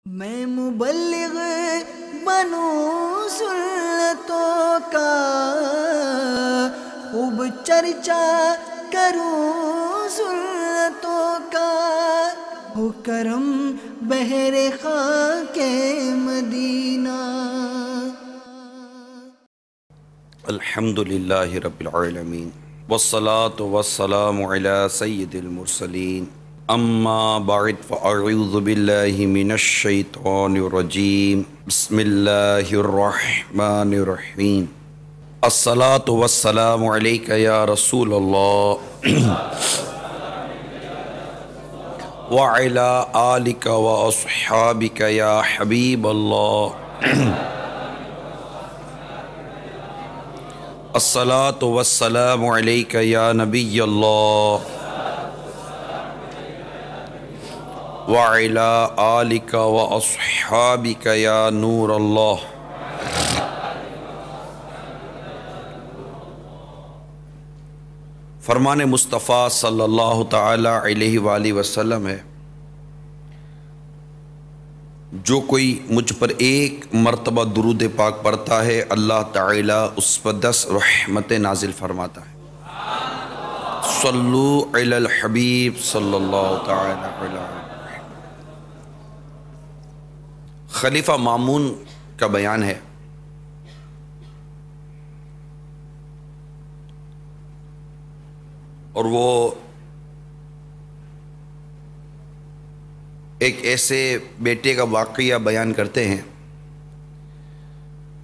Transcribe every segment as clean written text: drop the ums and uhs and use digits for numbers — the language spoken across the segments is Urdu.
میں مبلغ بنوں سنتوں کا، خوب چرچا کروں سنتوں کا، ہو کرم بحر خاک مدینہ۔ الحمد للہ رب العالمین والصلاة والسلام علی سید المرسلین، اما بعد فاعوذ باللہ من الشیطان الرجیم، بسم اللہ الرحمن الرحیم۔ الصلاة والسلام علیک یا رسول اللہ وعلی آلک واصحابک یا حبیب اللہ۔ الصلاة والسلام علیک یا نبی اللہ وعلی آلک واصحابک یا نور اللہ۔ فرمان مصطفیٰ صلی اللہ تعالی علیہ وآلہ وسلم ہے، جو کوئی مجھ پر ایک مرتبہ درود پاک پڑھتا ہے اللہ تعالیٰ اس پر 10 رحمتیں نازل فرماتا ہے۔ صلو علی الحبیب صلی اللہ تعالی علیہ وسلم۔ خلیفہ مامون کا بیان ہے، اور وہ ایک ایسے بیٹے کا واقعہ بیان کرتے ہیں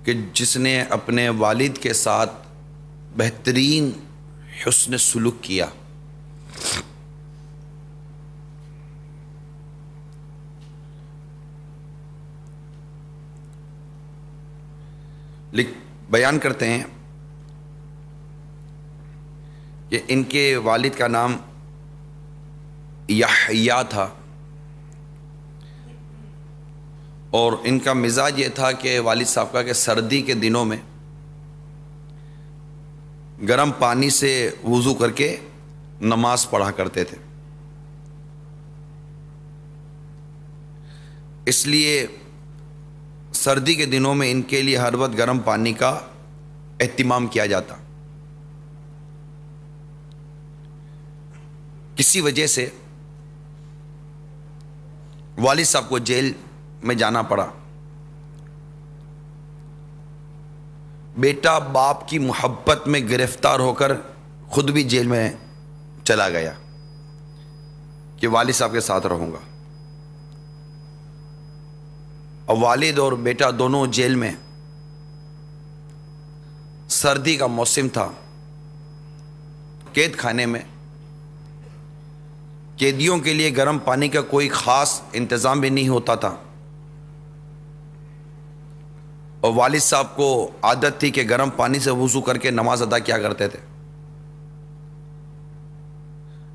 کہ جس نے اپنے والد کے ساتھ بہترین حسن سلوک کیا۔ بیان کرتے ہیں کہ ان کے والد کا نام یحییٰ تھا، اور ان کا مزاج یہ تھا کہ والد صاحب کا کہ سردی کے دنوں میں گرم پانی سے وضو کر کے نماز پڑھا کرتے تھے، اس لیے سردی کے دنوں میں ان کے لیے ہر وقت گرم پانی کا اہتمام کیا جاتا۔ کسی وجہ سے والد صاحب کو جیل میں جانا پڑا۔ بیٹا باپ کی محبت میں گرفتار ہو کر خود بھی جیل میں چلا گیا کہ والد صاحب کے ساتھ رہوں گا، اور والد اور بیٹا دونوں جیل میں۔ سردی کا موسم تھا، قید خانے میں قیدیوں کے لیے گرم پانی کا کوئی خاص انتظام بھی نہیں ہوتا تھا، اور والد صاحب کو عادت تھی کہ گرم پانی سے وضو کر کے نماز ادا کیا کرتے تھے۔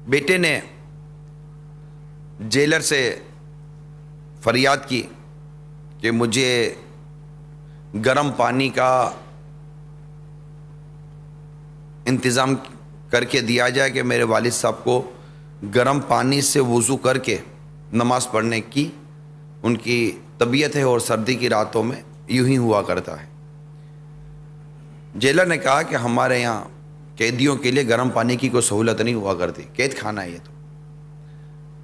بیٹے نے جیلر سے فریاد کی کہ مجھے گرم پانی کا انتظام کر کے دیا جائے کہ میرے والد صاحب کو گرم پانی سے وضو کر کے نماز پڑھنے کی ان کی طبیعت ہے، اور سردی کی راتوں میں یوں ہی ہوا کرتا ہے۔ جیلر نے کہا کہ ہمارے یہاں قیدیوں کے لیے گرم پانی کی کوئی سہولت نہیں ہوا کرتی، قید خانہ ہے یہ تو۔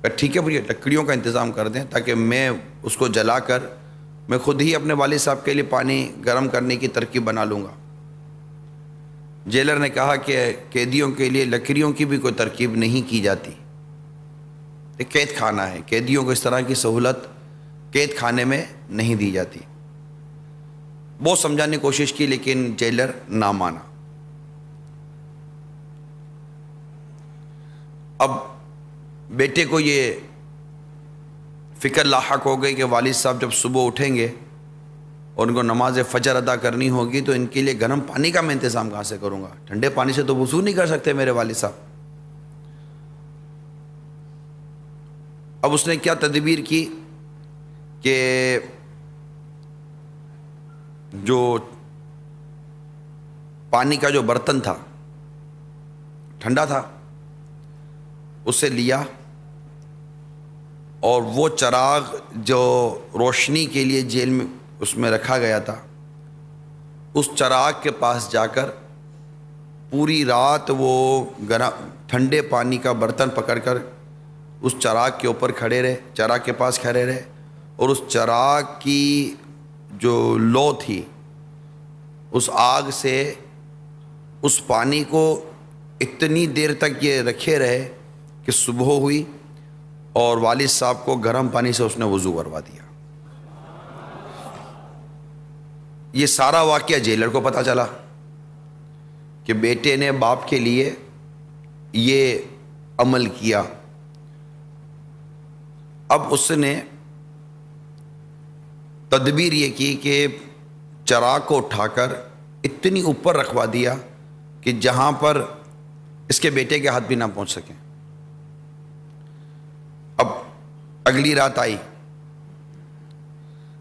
کہ ٹھیک ہے بھئی، لکڑیوں کا انتظام کر دیں تاکہ میں اس کو جلا کر میں خود ہی اپنے والد صاحب کے لیے پانی گرم کرنے کی ترکیب بنا لوں گا۔ جیلر نے کہا کہ قیدیوں کے لیے لکڑیوں کی بھی کوئی ترکیب نہیں کی جاتی، یہ قید خانہ ہے، قیدیوں کو اس طرح کی سہولت قید خانے میں نہیں دی جاتی۔ بہت سمجھانے کی کوشش کی لیکن جیلر نہ مانا۔ اب بیٹے کو یہ فکر لاحق ہو گئی کہ والد صاحب جب صبح اٹھیں گے اور ان کو نماز فجر ادا کرنی ہوگی تو ان کے لیے گرم پانی کا میں انتظام کہاں سے کروں گا؟ ٹھنڈے پانی سے تو وضو نہیں کر سکتے میرے والد صاحب۔ اب اس نے کیا تدبیر کی کہ جو پانی کا جو برتن تھا ٹھنڈا تھا، اسے لیا اور وہ چراغ جو روشنی کے لیے جیل میں اس میں رکھا گیا تھا، اس چراغ کے پاس جا کر پوری رات وہ گرم ٹھنڈے پانی کا برتن پکڑ کر اس چراغ کے اوپر کھڑے رہے، چراغ کے پاس کھڑے رہے، اور اس چراغ کی جو لو تھی اس آگ سے اس پانی کو اتنی دیر تک یہ رکھے رہے کہ صبح ہوئی اور والد صاحب کو گرم پانی سے اس نے وضو کروا دیا۔ یہ سارا واقعہ جیلر کو پتہ چلا کہ بیٹے نے باپ کے لیے یہ عمل کیا۔ اب اس نے تدبیر یہ کی کہ چراغ کو اٹھا کر اتنی اوپر رکھوا دیا کہ جہاں پر اس کے بیٹے کے ہاتھ بھی نہ پہنچ سکیں۔ اب اگلی رات آئی،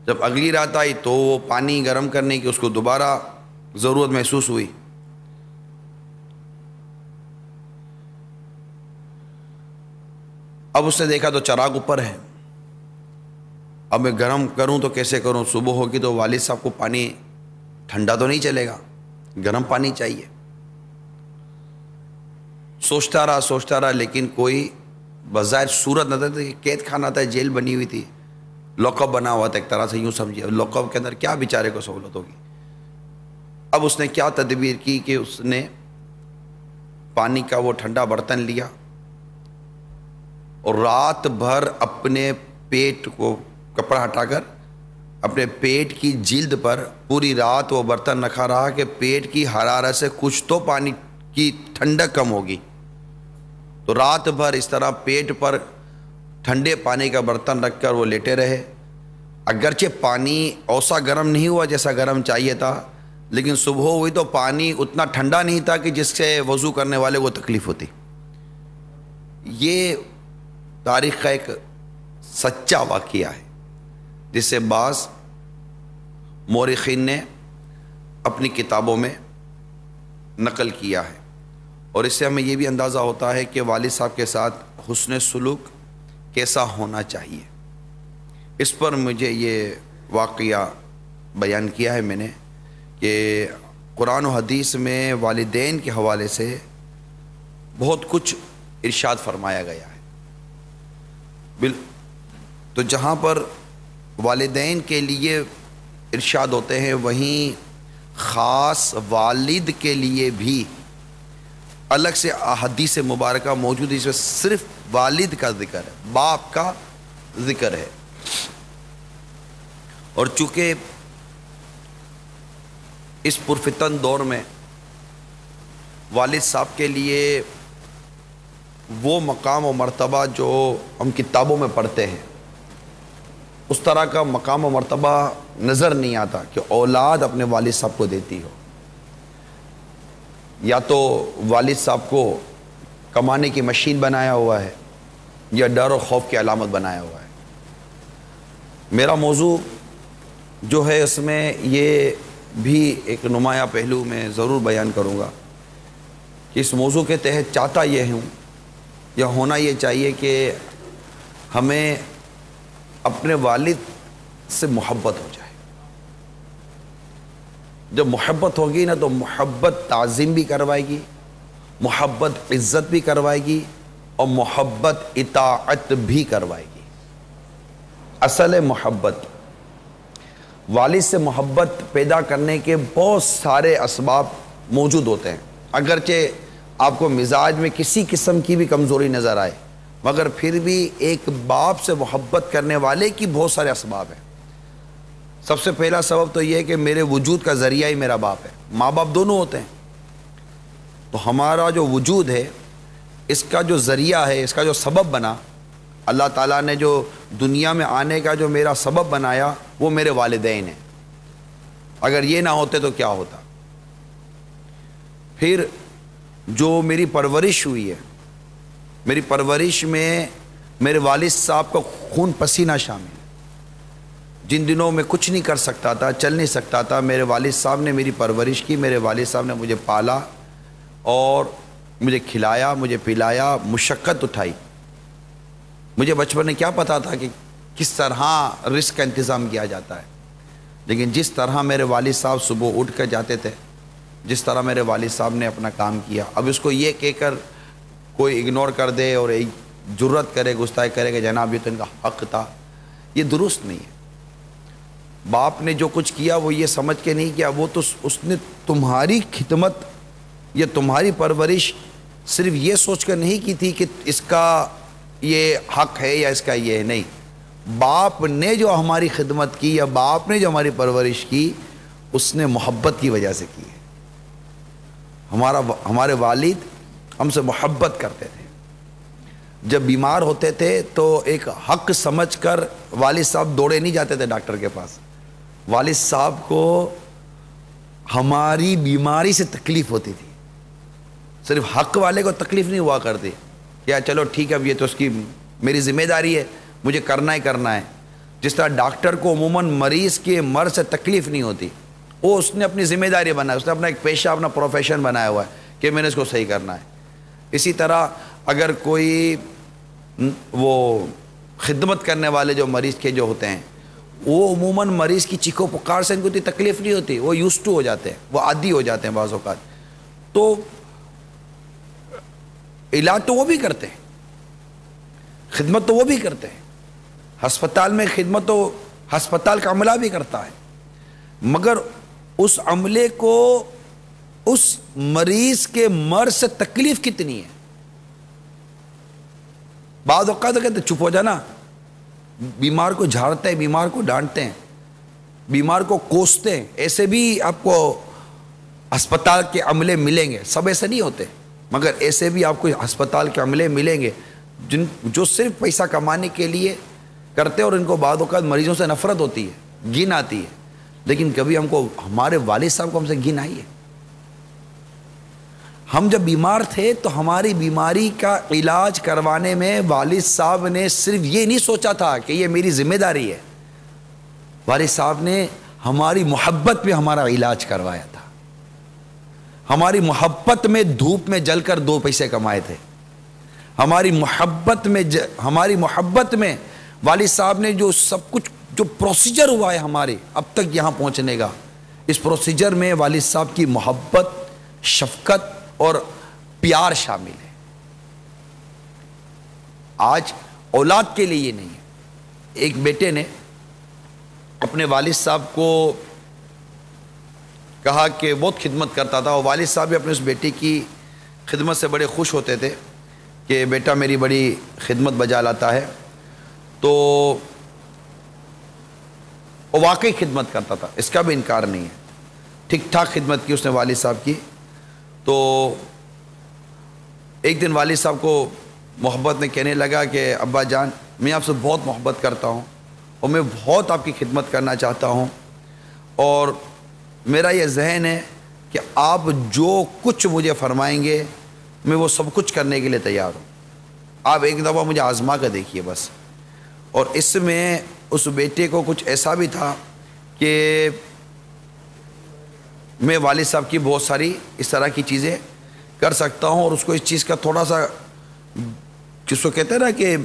جب اگلی رات آئی تو وہ پانی گرم کرنے کی اس کو دوبارہ ضرورت محسوس ہوئی۔ اب اس نے دیکھا تو چراغ اوپر ہے، اب میں گرم کروں تو کیسے کروں؟ صبح ہوگی تو والد صاحب کو پانی ٹھنڈا تو نہیں چلے گا، گرم پانی چاہیے۔ سوچتا رہا لیکن کوئی بظاہر صورت نظر تھی۔ قید خانہ تھا، جیل بنی ہوئی تھی، لاک اپ بنا ہوا تھا، ایک طرح سے یوں سمجھیے لاک اپ کے اندر کیا بیچارے کو سہولت ہوگی۔ اب اس نے کیا تدبیر کی کہ اس نے پانی کا وہ ٹھنڈا برتن لیا اور رات بھر اپنے پیٹ کو کپڑا ہٹا کر اپنے پیٹ کی جلد پر پوری رات وہ برتن رکھا رہا کہ پیٹ کی حرارت سے کچھ تو پانی کی ٹھنڈک کم ہوگی۔ تو رات بھر اس طرح پیٹ پر ٹھنڈے پانی کا برتن رکھ کر وہ لیٹے رہے۔ اگرچہ پانی اوسا گرم نہیں ہوا جیسا گرم چاہیے تھا، لیکن صبح ہوئی تو پانی اتنا ٹھنڈا نہیں تھا کہ جس سے وضو کرنے والے کو تکلیف ہوتی۔ یہ تاریخ کا ایک سچا واقعہ ہے جسے بعض مورخین نے اپنی کتابوں میں نقل کیا ہے، اور اس سے ہمیں یہ بھی اندازہ ہوتا ہے کہ والد صاحب کے ساتھ حسن سلوک کیسا ہونا چاہیے۔ اس پر مجھے یہ واقعہ بیان کیا ہے میں نے کہ قرآن و حدیث میں والدین کے حوالے سے بہت کچھ ارشاد فرمایا گیا ہے۔ تو جہاں پر والدین کے لیے ارشاد ہوتے ہیں وہیں خاص والد کے لیے بھی الگ سے احادیث مبارکہ موجود ہے، اس میں صرف والد کا ذکر ہے، باپ کا ذکر ہے۔ اور چونکہ اس پرفتن دور میں والد صاحب کے لیے وہ مقام و مرتبہ جو ہم کتابوں میں پڑھتے ہیں اس طرح کا مقام و مرتبہ نظر نہیں آتا کہ اولاد اپنے والد صاحب کو دیتی ہو، یا تو والد صاحب کو کمانے کی مشین بنایا ہوا ہے یا ڈر و خوف کی علامت بنایا ہوا ہے۔ میرا موضوع جو ہے اس میں یہ بھی ایک نمایاں پہلو میں ضرور بیان کروں گا کہ اس موضوع کے تحت چاہتا یہ ہوں یا ہونا یہ چاہیے کہ ہمیں اپنے والد سے محبت ہو جائے۔ جب محبت ہوگی نا تو محبت تعظیم بھی کروائے گی، محبت عزت بھی کروائے گی، اور محبت اطاعت بھی کروائے گی۔ اصل ہے محبت۔ والد سے محبت پیدا کرنے کے بہت سارے اسباب موجود ہوتے ہیں، اگرچہ آپ کو مزاج میں کسی قسم کی بھی کمزوری نظر آئے مگر پھر بھی ایک باپ سے محبت کرنے والے کی بہت سارے اسباب ہیں۔ سب سے پہلا سبب تو یہ ہے کہ میرے وجود کا ذریعہ ہی میرا باپ ہے۔ ماں باپ دونوں ہوتے ہیں، تو ہمارا جو وجود ہے اس کا جو ذریعہ ہے، اس کا جو سبب بنا، اللہ تعالیٰ نے جو دنیا میں آنے کا جو میرا سبب بنایا وہ میرے والدین ہیں۔ اگر یہ نہ ہوتے تو کیا ہوتا؟ پھر جو میری پرورش ہوئی ہے، میری پرورش میں میرے والد صاحب کا خون پسینہ شامل ہے۔ جن دنوں میں کچھ نہیں کر سکتا تھا، چل نہیں سکتا تھا، میرے والد صاحب نے میری پرورش کی، میرے والد صاحب نے مجھے پالا اور مجھے کھلایا، مجھے پلایا، مشقت اٹھائی۔ مجھے بچپن میں کیا پتا تھا کہ کس طرح رزق کا انتظام کیا جاتا ہے، لیکن جس طرح میرے والد صاحب صبح اٹھ کر جاتے تھے، جس طرح میرے والد صاحب نے اپنا کام کیا، اب اس کو یہ کہہ کر کوئی اگنور کر دے اور ایک جرت کرے، گستاخی کرے کہ جناب یہ تو ان کا حق تھا، یہ درست نہیں ہے۔ باپ نے جو کچھ کیا وہ یہ سمجھ کے نہیں کیا، وہ تو اس نے تمہاری خدمت یا تمہاری پرورش صرف یہ سوچ کر نہیں کی تھی کہ اس کا یہ حق ہے یا اس کا یہ نہیں۔ باپ نے جو ہماری خدمت کی یا باپ نے جو ہماری پرورش کی، اس نے محبت کی وجہ سے کی ہے۔ ہمارے والد ہم سے محبت کرتے تھے، جب بیمار ہوتے تھے تو ایک حق سمجھ کر والد صاحب دوڑے نہیں جاتے تھے ڈاکٹر کے پاس، والد صاحب کو ہماری بیماری سے تکلیف ہوتی تھی، صرف حق والے کو تکلیف نہیں ہوا کرتی کہ چلو ٹھیک ہے اب یہ تو اس کی میری ذمہ داری ہے، مجھے کرنا ہی کرنا ہے۔ جس طرح ڈاکٹر کو عموماً مریض کے مرض سے تکلیف نہیں ہوتی، وہ اس نے اپنی ذمہ داری بنایا، اس نے اپنا ایک پیشہ، اپنا پروفیشن بنایا ہوا ہے کہ میں نے اس کو صحیح کرنا ہے۔ اسی طرح اگر کوئی وہ خدمت کرنے والے جو مریض کے جو ہوتے ہیں، وہ عموماً مریض کی چیخو پکار سے ان کو اتنی تکلیف نہیں ہوتی، وہ یوزڈ ٹو ہو جاتے ہیں، وہ عادی ہو جاتے ہیں بعض اوقات، تو علاج تو وہ بھی کرتے ہیں، خدمت تو وہ بھی کرتے ہیں، ہسپتال میں خدمت تو ہسپتال کا عملہ بھی کرتا ہے، مگر اس عملے کو اس مریض کے مرض سے تکلیف کتنی ہے۔ بعض اوقات کہتے چپ ہو جانا، بیمار کو جھاڑتے ہیں، بیمار کو ڈانٹتے ہیں، بیمار کو کوستے ہیں، ایسے بھی آپ کو ہسپتال کے عملے ملیں گے، سب ایسے نہیں ہوتے مگر ایسے بھی آپ کو ہسپتال کے عملے ملیں گے جو صرف پیسہ کمانے کے لیے کرتے ہیں، اور ان کو بعض اوقات مریضوں سے نفرت ہوتی ہے، گھن آتی ہے، لیکن کبھی ہم کو ہمارے والد صاحب کو ہم سے گھن آئی ہے۔ ہم جب بیمار تھے تو ہماری بیماری کا علاج کروانے میں والد صاحب نے صرف یہ نہیں سوچا تھا کہ یہ میری ذمہ داری ہے، والد صاحب نے ہماری محبت میں ہمارا علاج کروایا تھا، ہماری محبت میں دھوپ میں جل کر 2 پیسے کمائے تھے، ہماری محبت میں والد صاحب نے جو سب کچھ جو پروسیجر ہوا ہے ہمارے اب تک یہاں پہنچنے کا، اس پروسیجر میں والد صاحب کی محبت، شفقت اور پیار شامل ہے۔ آج اولاد کے لیے یہ نہیں ہے۔ ایک بیٹے نے اپنے والد صاحب کو کہا کہ بہت خدمت کرتا تھا، اور والد صاحب بھی اپنے اس بیٹے کی خدمت سے بڑے خوش ہوتے تھے کہ بیٹا میری بڑی خدمت بجا لاتا ہے، تو وہ واقعی خدمت کرتا تھا، اس کا بھی انکار نہیں ہے، ٹھیک ٹھاک خدمت کی اس نے والد صاحب کی۔ تو ایک دن والد صاحب کو محبت میں کہنے لگا کہ ابا جان میں آپ سے بہت محبت کرتا ہوں اور میں بہت آپ کی خدمت کرنا چاہتا ہوں، اور میرا یہ ذہن ہے کہ آپ جو کچھ مجھے فرمائیں گے میں وہ سب کچھ کرنے کے لیے تیار ہوں، آپ ایک دفعہ مجھے آزما کر دیکھیے بس۔ اور اس میں اس بیٹے کو کچھ ایسا بھی تھا کہ میں والد صاحب کی بہت ساری اس طرح کی چیزیں کر سکتا ہوں، اور اس کو اس چیز کا تھوڑا سا جس کو کہتے ہیں نا کہ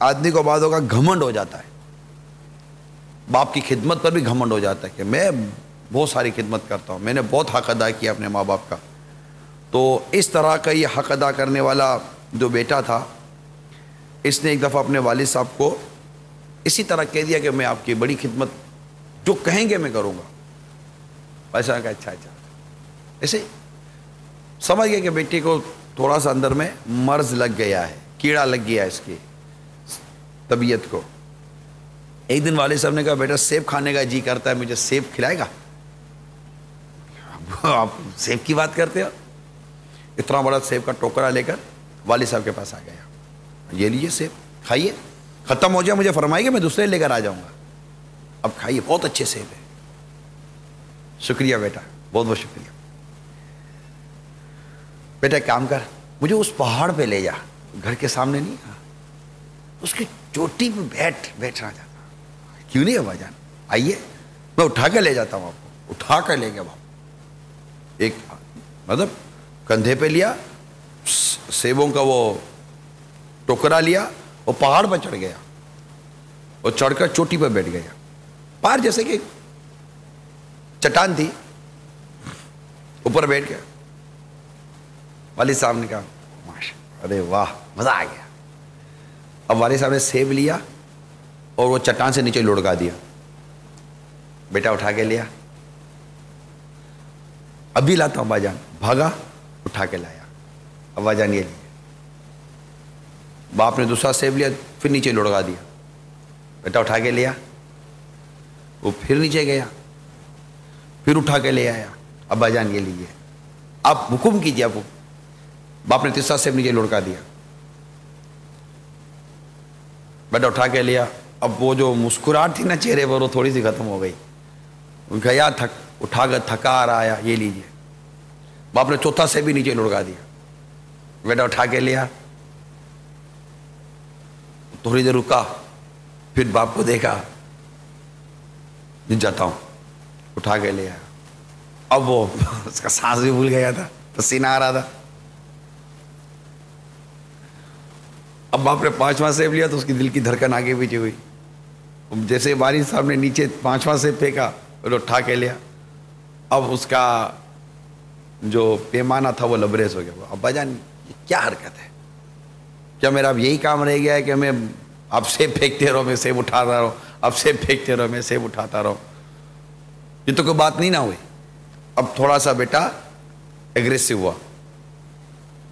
آدمی کو بعد ہوگا گھمنڈ ہو جاتا ہے، باپ کی خدمت پر بھی گھمنڈ ہو جاتا ہے کہ میں بہت ساری خدمت کرتا ہوں، میں نے بہت حق ادا کیا اپنے ماں باپ کا۔ تو اس طرح کا یہ حق ادا کرنے والا جو بیٹا تھا، اس نے ایک دفعہ اپنے والد صاحب کو اسی طرح کہہ دیا کہ میں آپ کی بڑی خدمت جو کہیں گے میں کروں گا۔ ایسا کہا اچھا ایسے سمجھ گئے کہ بیٹے کو تھوڑا سا اندر میں مرض لگ گیا ہے، کیڑا لگ گیا ہے اس کی طبیعت کو۔ ایک دن والد صاحب نے کہا بیٹا سیب کھانے کا جی کرتا ہے، مجھے سیب کھلائے گا؟ آپ سیب کی بات کرتے ہو؟ اتنا بڑا سیب کا ٹوکرا لے کر والد صاحب کے پاس آ گیا، یہ لیجیے سیب کھائیے، ختم ہو جائے مجھے فرمائیے میں دوسرے لے کر آ جاؤں گا، اب کھائیے، بہت اچھے سیب ہے۔ شکریہ بیٹا، بہت بہت شکریہ۔ بیٹا ایک کام کر، مجھے اس پہاڑ پہ لے جا، گھر کے سامنے نہیں، اس کی چوٹی پہ بیٹھنا چاہتا ہوں۔ کیوں نہیں ابا جان، آئیے، میں اٹھا کے لے جاتا ہوں آپ کو۔ اٹھا کر لے گیا باپ، ایک مطلب کندھے پہ لیا، سیبوں کا وہ ٹوکرا لیا وہ پہاڑ پر چڑھ گیا، وہ چڑھ کر چوٹی پر بیٹھ گیا، پہاڑ جیسے کہ چٹان تھی، اوپر بیٹھ گیا۔ والد صاحب نے کہا ماشاء، ارے واہ مزہ آ گیا۔ اب والد صاحب نے سیب لیا اور وہ چٹان سے نیچے لڑکا دیا، بیٹا اٹھا کے لیا، ابھی لاتا ہوں ابا جان، بھاگا اٹھا کے لایا، ابا جان یہ لیے۔ باپ نے دوسرا سیب لیا، پھر نیچے لڑکا دیا، بیٹا اٹھا کے لیا، وہ پھر نیچے گیا، پھر اٹھا کے لے آیا، ابا جان یہ لیجیے، آپ حکم کیجیے ابو۔ باپ نے تیسرا سیب نیچے لڑکا دیا، بیٹا اٹھا کے لیا۔ اب وہ جو مسکراہٹ تھی نا چہرے پر وہ تھوڑی سی ختم ہو گئی، گیا اٹھا کر تھکا آ رہا، یہ لیجیے۔ باپ نے چوتھا سیب بھی نیچے لڑکا دیا، بیٹا اٹھا کے لیا، تھوڑی دیر رکا، پھر باپ کو دیکھا، جاتا ہوں، اٹھا کے لے آیا۔ اب وہ اس کا سانس بھی بھول گیا تھا، پسینہ آ رہا تھا۔ اب باپ نے پانچواں سیب لیا تو اس کی دل کی دھڑکن آگے پیچھے ہوئی، جیسے والد صاحب نے نیچے پانچواں سیب پھینکا اور اٹھا کے لیا، اب اس کا جو پیمانہ تھا وہ لبریز ہو گیا۔ ابا جان یہ کیا حرکت ہے؟ کیا میرا اب یہی کام رہ گیا ہے کہ میں آپ سیب پھینکتے رہو میں سیب اٹھاتا رہو، اب سیب پھینکتے رہو میں سیب اٹھاتا رہو؟ یہ تو کوئی بات نہیں نہ ہوئی۔ اب تھوڑا سا بیٹا ایگریسو ہوا۔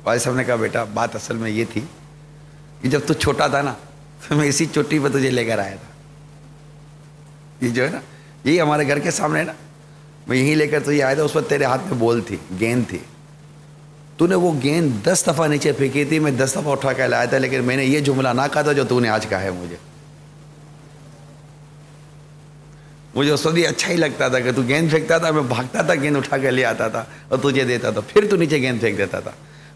والد صاحب نے کہا بیٹا بات اصل میں یہ تھی کہ جب تو چھوٹا تھا نا تو میں اسی چوٹی پہ تجھے لے کر آیا تھا، یہ جو ہے نا یہی ہمارے گھر کے سامنے ہے نا، میں یہیں لے کر تجھے آیا تھا، اس وقت تیرے ہاتھ میں بال تھی، گیند تھی، تو نے وہ گیند 10 دفعہ نیچے پھینکی تھی، میں 10 دفعہ اٹھا کے لایا تھا، لیکن میں نے یہ جملہ نہ کہا تھا جو تو نے آج کہا ہے مجھے اس وقت یہ اچھا ہی لگتا تھا کہ تو گیند پھینکتا تھا، میں بھاگتا تھا، گیند اٹھا کے لے آتا تھا اور تجھے دیتا تھا، پھر تو نیچے گیند پھینک دیتا تھا،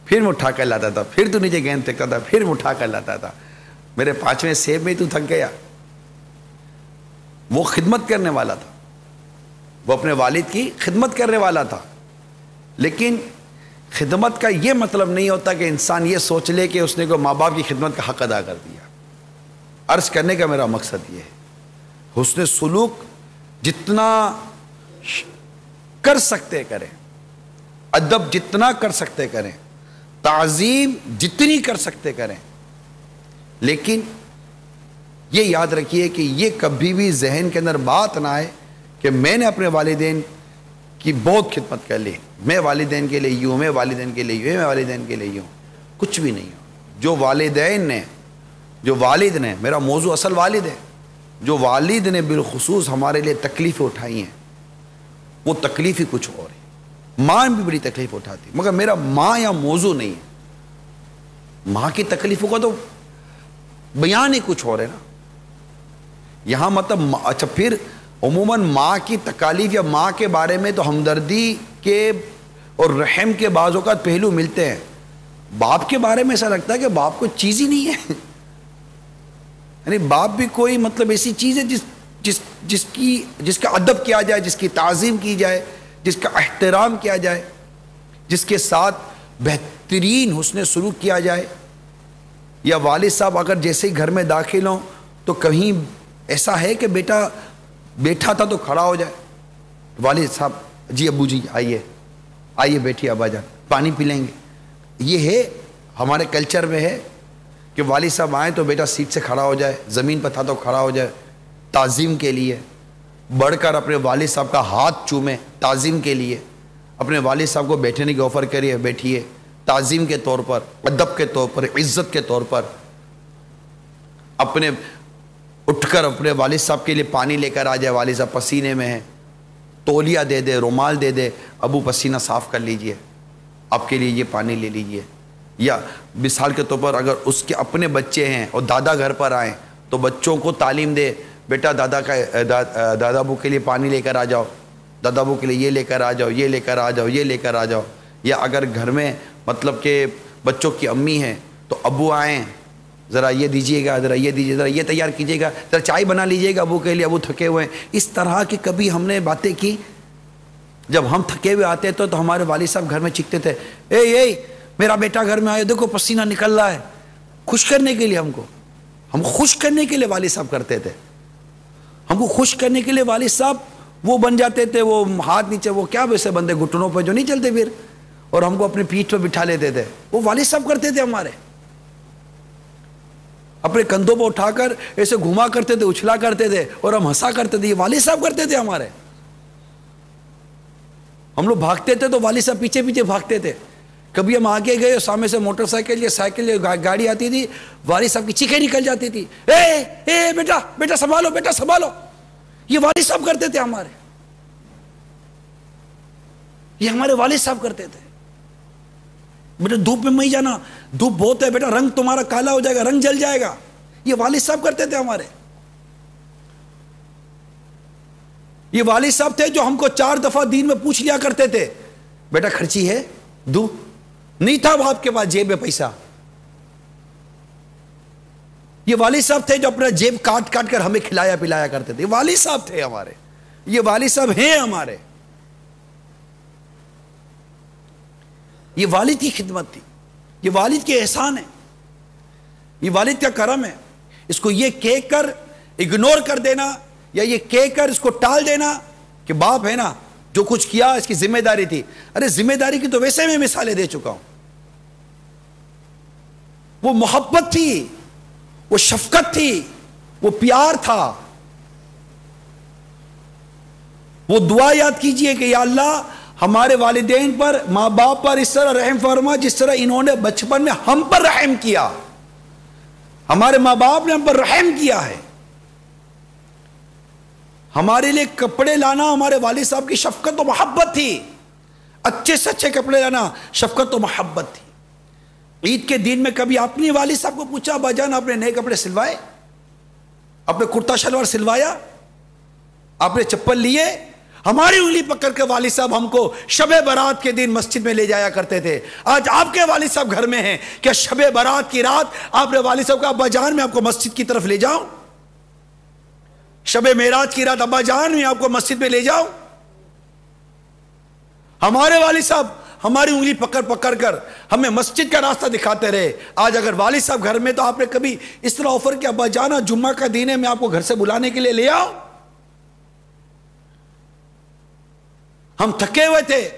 پھر میں اٹھا کر لاتا تھا، پھر تو نیچے گیند پھینکتا تھا، پھر میں اٹھا کر لاتا تھا۔ میرے 5ویں سیب میں تو تھک گیا۔ وہ خدمت کرنے والا تھا، وہ اپنے والد کی خدمت کرنے والا تھا، لیکن خدمت کا یہ مطلب نہیں ہوتا کہ انسان یہ سوچ لے کہ اس نے کوئی ماں باپ کی خدمت کا حق ادا کر دیا۔ عرض کرنے کا میرا مقصد یہ ہے، حسن سلوک جتنا کر سکتے کریں، ادب جتنا کر سکتے کریں، تعظیم جتنی کر سکتے کریں، لیکن یہ یاد رکھیے کہ یہ کبھی بھی ذہن کے اندر بات نہ آئے کہ میں نے اپنے والدین کی بہت خدمت کر لی، میں والدین کے لیے یوں، میں والدین کے لیے یوں، میں والدین کے لیے یوں، کچھ بھی نہیں ہو۔ جو والدین نے، جو والد نے، میرا موضوع اصل والد ہے، جو والد نے بالخصوص ہمارے لیے تکلیفیں اٹھائی ہیں، وہ تکلیف ہی کچھ اور ہے۔ ماں بھی بڑی تکلیف اٹھاتی، مگر میرا ماں یا موضوع نہیں ہے، ماں کی تکلیفوں کا تو بیان ہی کچھ اور ہے نا یہاں، مطلب اچھا پھر عموماً ماں کی تکالیف یا ماں کے بارے میں تو ہمدردی کے اور رحم کے بعض اوقات پہلو ملتے ہیں، باپ کے بارے میں ایسا لگتا ہے کہ باپ کو چیز ہی نہیں ہے، یعنی باپ بھی کوئی مطلب ایسی چیز ہے جس کا ادب کیا جائے، جس کی تعظیم کی جائے، جس کا احترام کیا جائے، جس کے ساتھ بہترین حسن سلوک کیا جائے۔ یا والد صاحب اگر جیسے ہی گھر میں داخل ہوں تو کہیں ایسا ہے کہ بیٹا بیٹھا تھا تو کھڑا ہو جائے، والد صاحب جی ابو جی آئیے بیٹھیے ابا جان پانی پی لیں گے۔ یہ ہے ہمارے کلچر میں ہے کہ والد صاحب آئیں تو بیٹا سیٹ سے کھڑا ہو جائے، زمین پر تھا تو کھڑا ہو جائے، تعظیم کے لیے بڑھ کر اپنے والد صاحب کا ہاتھ چومے، تعظیم کے لیے اپنے والد صاحب کو بیٹھنے کی آفر کریے، بیٹھیے، تعظیم کے طور پر، ادب کے طور پر، عزت کے طور پر، اپنے اٹھ کر اپنے والد صاحب کے لیے پانی لے کر آ جائے، والد صاحب پسینے میں ہیں، تولیہ دے دے، رومال دے دے، ابو پسینہ صاف کر لیجئے، آپ کے لیے یہ پانی لے لیجئے۔ یا مثال کے طور پر اگر اس کے اپنے بچے ہیں اور دادا گھر پر آئیں تو بچوں کو تعلیم دے، بیٹا دادا ابو کے لیے پانی لے کر آ جاؤ، دادا ابو کے لیے یہ لے کر آ جاؤ، یہ لے کر آ جاؤ، یہ لے کر آ جاؤ۔ یا اگر گھر میں مطلب کہ بچوں کی امی ہیں تو ابو آئیں، ذرا یہ دیجیے گا، ذرا یہ دیجیے، ذرا یہ تیار کیجیے گا، ذرا چائے بنا لیجیے گا ابو کے لیے، ابو تھکے ہوئے ہیں۔ اس طرح کی کبھی ہم نے باتیں کی، جب ہم تھکے ہوئے آتے تو ہمارے والد صاحب گھر میں چیختے تھے، اے میرا بیٹا گھر میں آئے، دیکھو پسینہ نکل رہا ہے، خوش کرنے کے لیے ہم کو، ہم خوش کرنے کے لیے والد صاحب کرتے تھے. ہم کو خوش کرنے کے لیے والد صاحب وہ بن جاتے تھے, وہ ہاتھ نیچے, وہ کیا ویسے بندے گھٹنوں پہ جو نہیں چلتے پھر, اور ہم کو اپنی پیٹھ پہ بٹھا لیتے تھے. وہ والد صاحب کرتے تھے ہمارے, اپنے کندھوں پہ اٹھا کر ایسے گھما کرتے تھے, اچھلا کرتے تھے, اور ہم ہنسا کرتے تھے. یہ والد صاحب کرتے تھے ہمارے. ہم لوگ بھاگتے تھے تو والد صاحب پیچھے پیچھے بھاگتے تھے. کبھی ہم آگے گئے, سامنے سے موٹر سائیکل یا سائیکل یا گاڑی آتی تھی, والد صاحب کی چیخیں نکل جاتی تھی, اے بیٹا بیٹا سنبھالو, بیٹا سنبھالو. یہ والد صاحب کرتے تھے ہمارے, یہ ہمارے والد صاحب کرتے تھے. بیٹا دھوپ میں نہیں جانا, دھوپ بہت ہے بیٹا, رنگ تمہارا کالا ہو جائے گا, رنگ جل جائے گا. یہ والد صاحب کرتے تھے ہمارے. یہ والد صاحب تھے جو ہم کو 4 دفعہ دین میں پوچھ لیا کرتے تھے, بیٹا خرچی ہے دو, نہیں تھا باپ کے پاس جیب میں پیسہ. یہ والد صاحب تھے جو اپنا جیب کاٹ کاٹ کر ہمیں کھلایا پلایا کرتے تھے. یہ والد صاحب تھے ہمارے, یہ والد صاحب ہیں ہمارے. یہ والد کی خدمت تھی, یہ والد کے احسان ہے, یہ والد کا کرم ہے. اس کو یہ کہہ کر اگنور کر دینا یا یہ کہہ کر اس کو ٹال دینا کہ باپ ہے نا جو کچھ کیا اس کی ذمہ داری تھی. ارے ذمہ داری کی تو ویسے میں مثالیں دے چکا ہوں. وہ محبت تھی, وہ شفقت تھی, وہ پیار تھا. وہ دعا یاد کیجئے کہ یا اللہ ہمارے والدین پر, ماں باپ پر اس طرح رحم فرما جس طرح انہوں نے بچپن میں ہم پر رحم کیا. ہمارے ماں باپ نے ہم پر رحم کیا ہے. ہمارے لیے کپڑے لانا ہمارے والد صاحب کی شفقت و محبت تھی. اچھے سے اچھے کپڑے لانا شفقت و محبت تھی. عید کے دن میں کبھی اپنی والد صاحب کو پوچھا, ابا جان آپ نے نئے کپڑے سلوائے, آپ نے کرتا شلوار سلوایا, آپ نے چپل لیے؟ ہماری انگلی پکڑ کے والد صاحب ہم کو شب برات کے دن مسجد میں لے جایا کرتے تھے. آج آپ کے والد صاحب گھر میں ہیں, کیا شب برات کی رات آپ نے والد صاحب کہا ابا جان میں آپ کو مسجد کی طرف لے جاؤں؟ شب معراج کی رات ابا جان میں آپ کو مسجد میں لے جاؤں؟ ہمارے والد صاحب ہماری انگلی پکڑ پکڑ کر ہمیں مسجد کا راستہ دکھاتے رہے. آج اگر والد صاحب گھر میں تو آپ نے کبھی اس طرح آفر کیا ابا جانا جمعہ کا دن ہے میں آپ کو گھر سے بلانے کے لیے لے آؤں؟ ہم تھکے ہوئے تھے,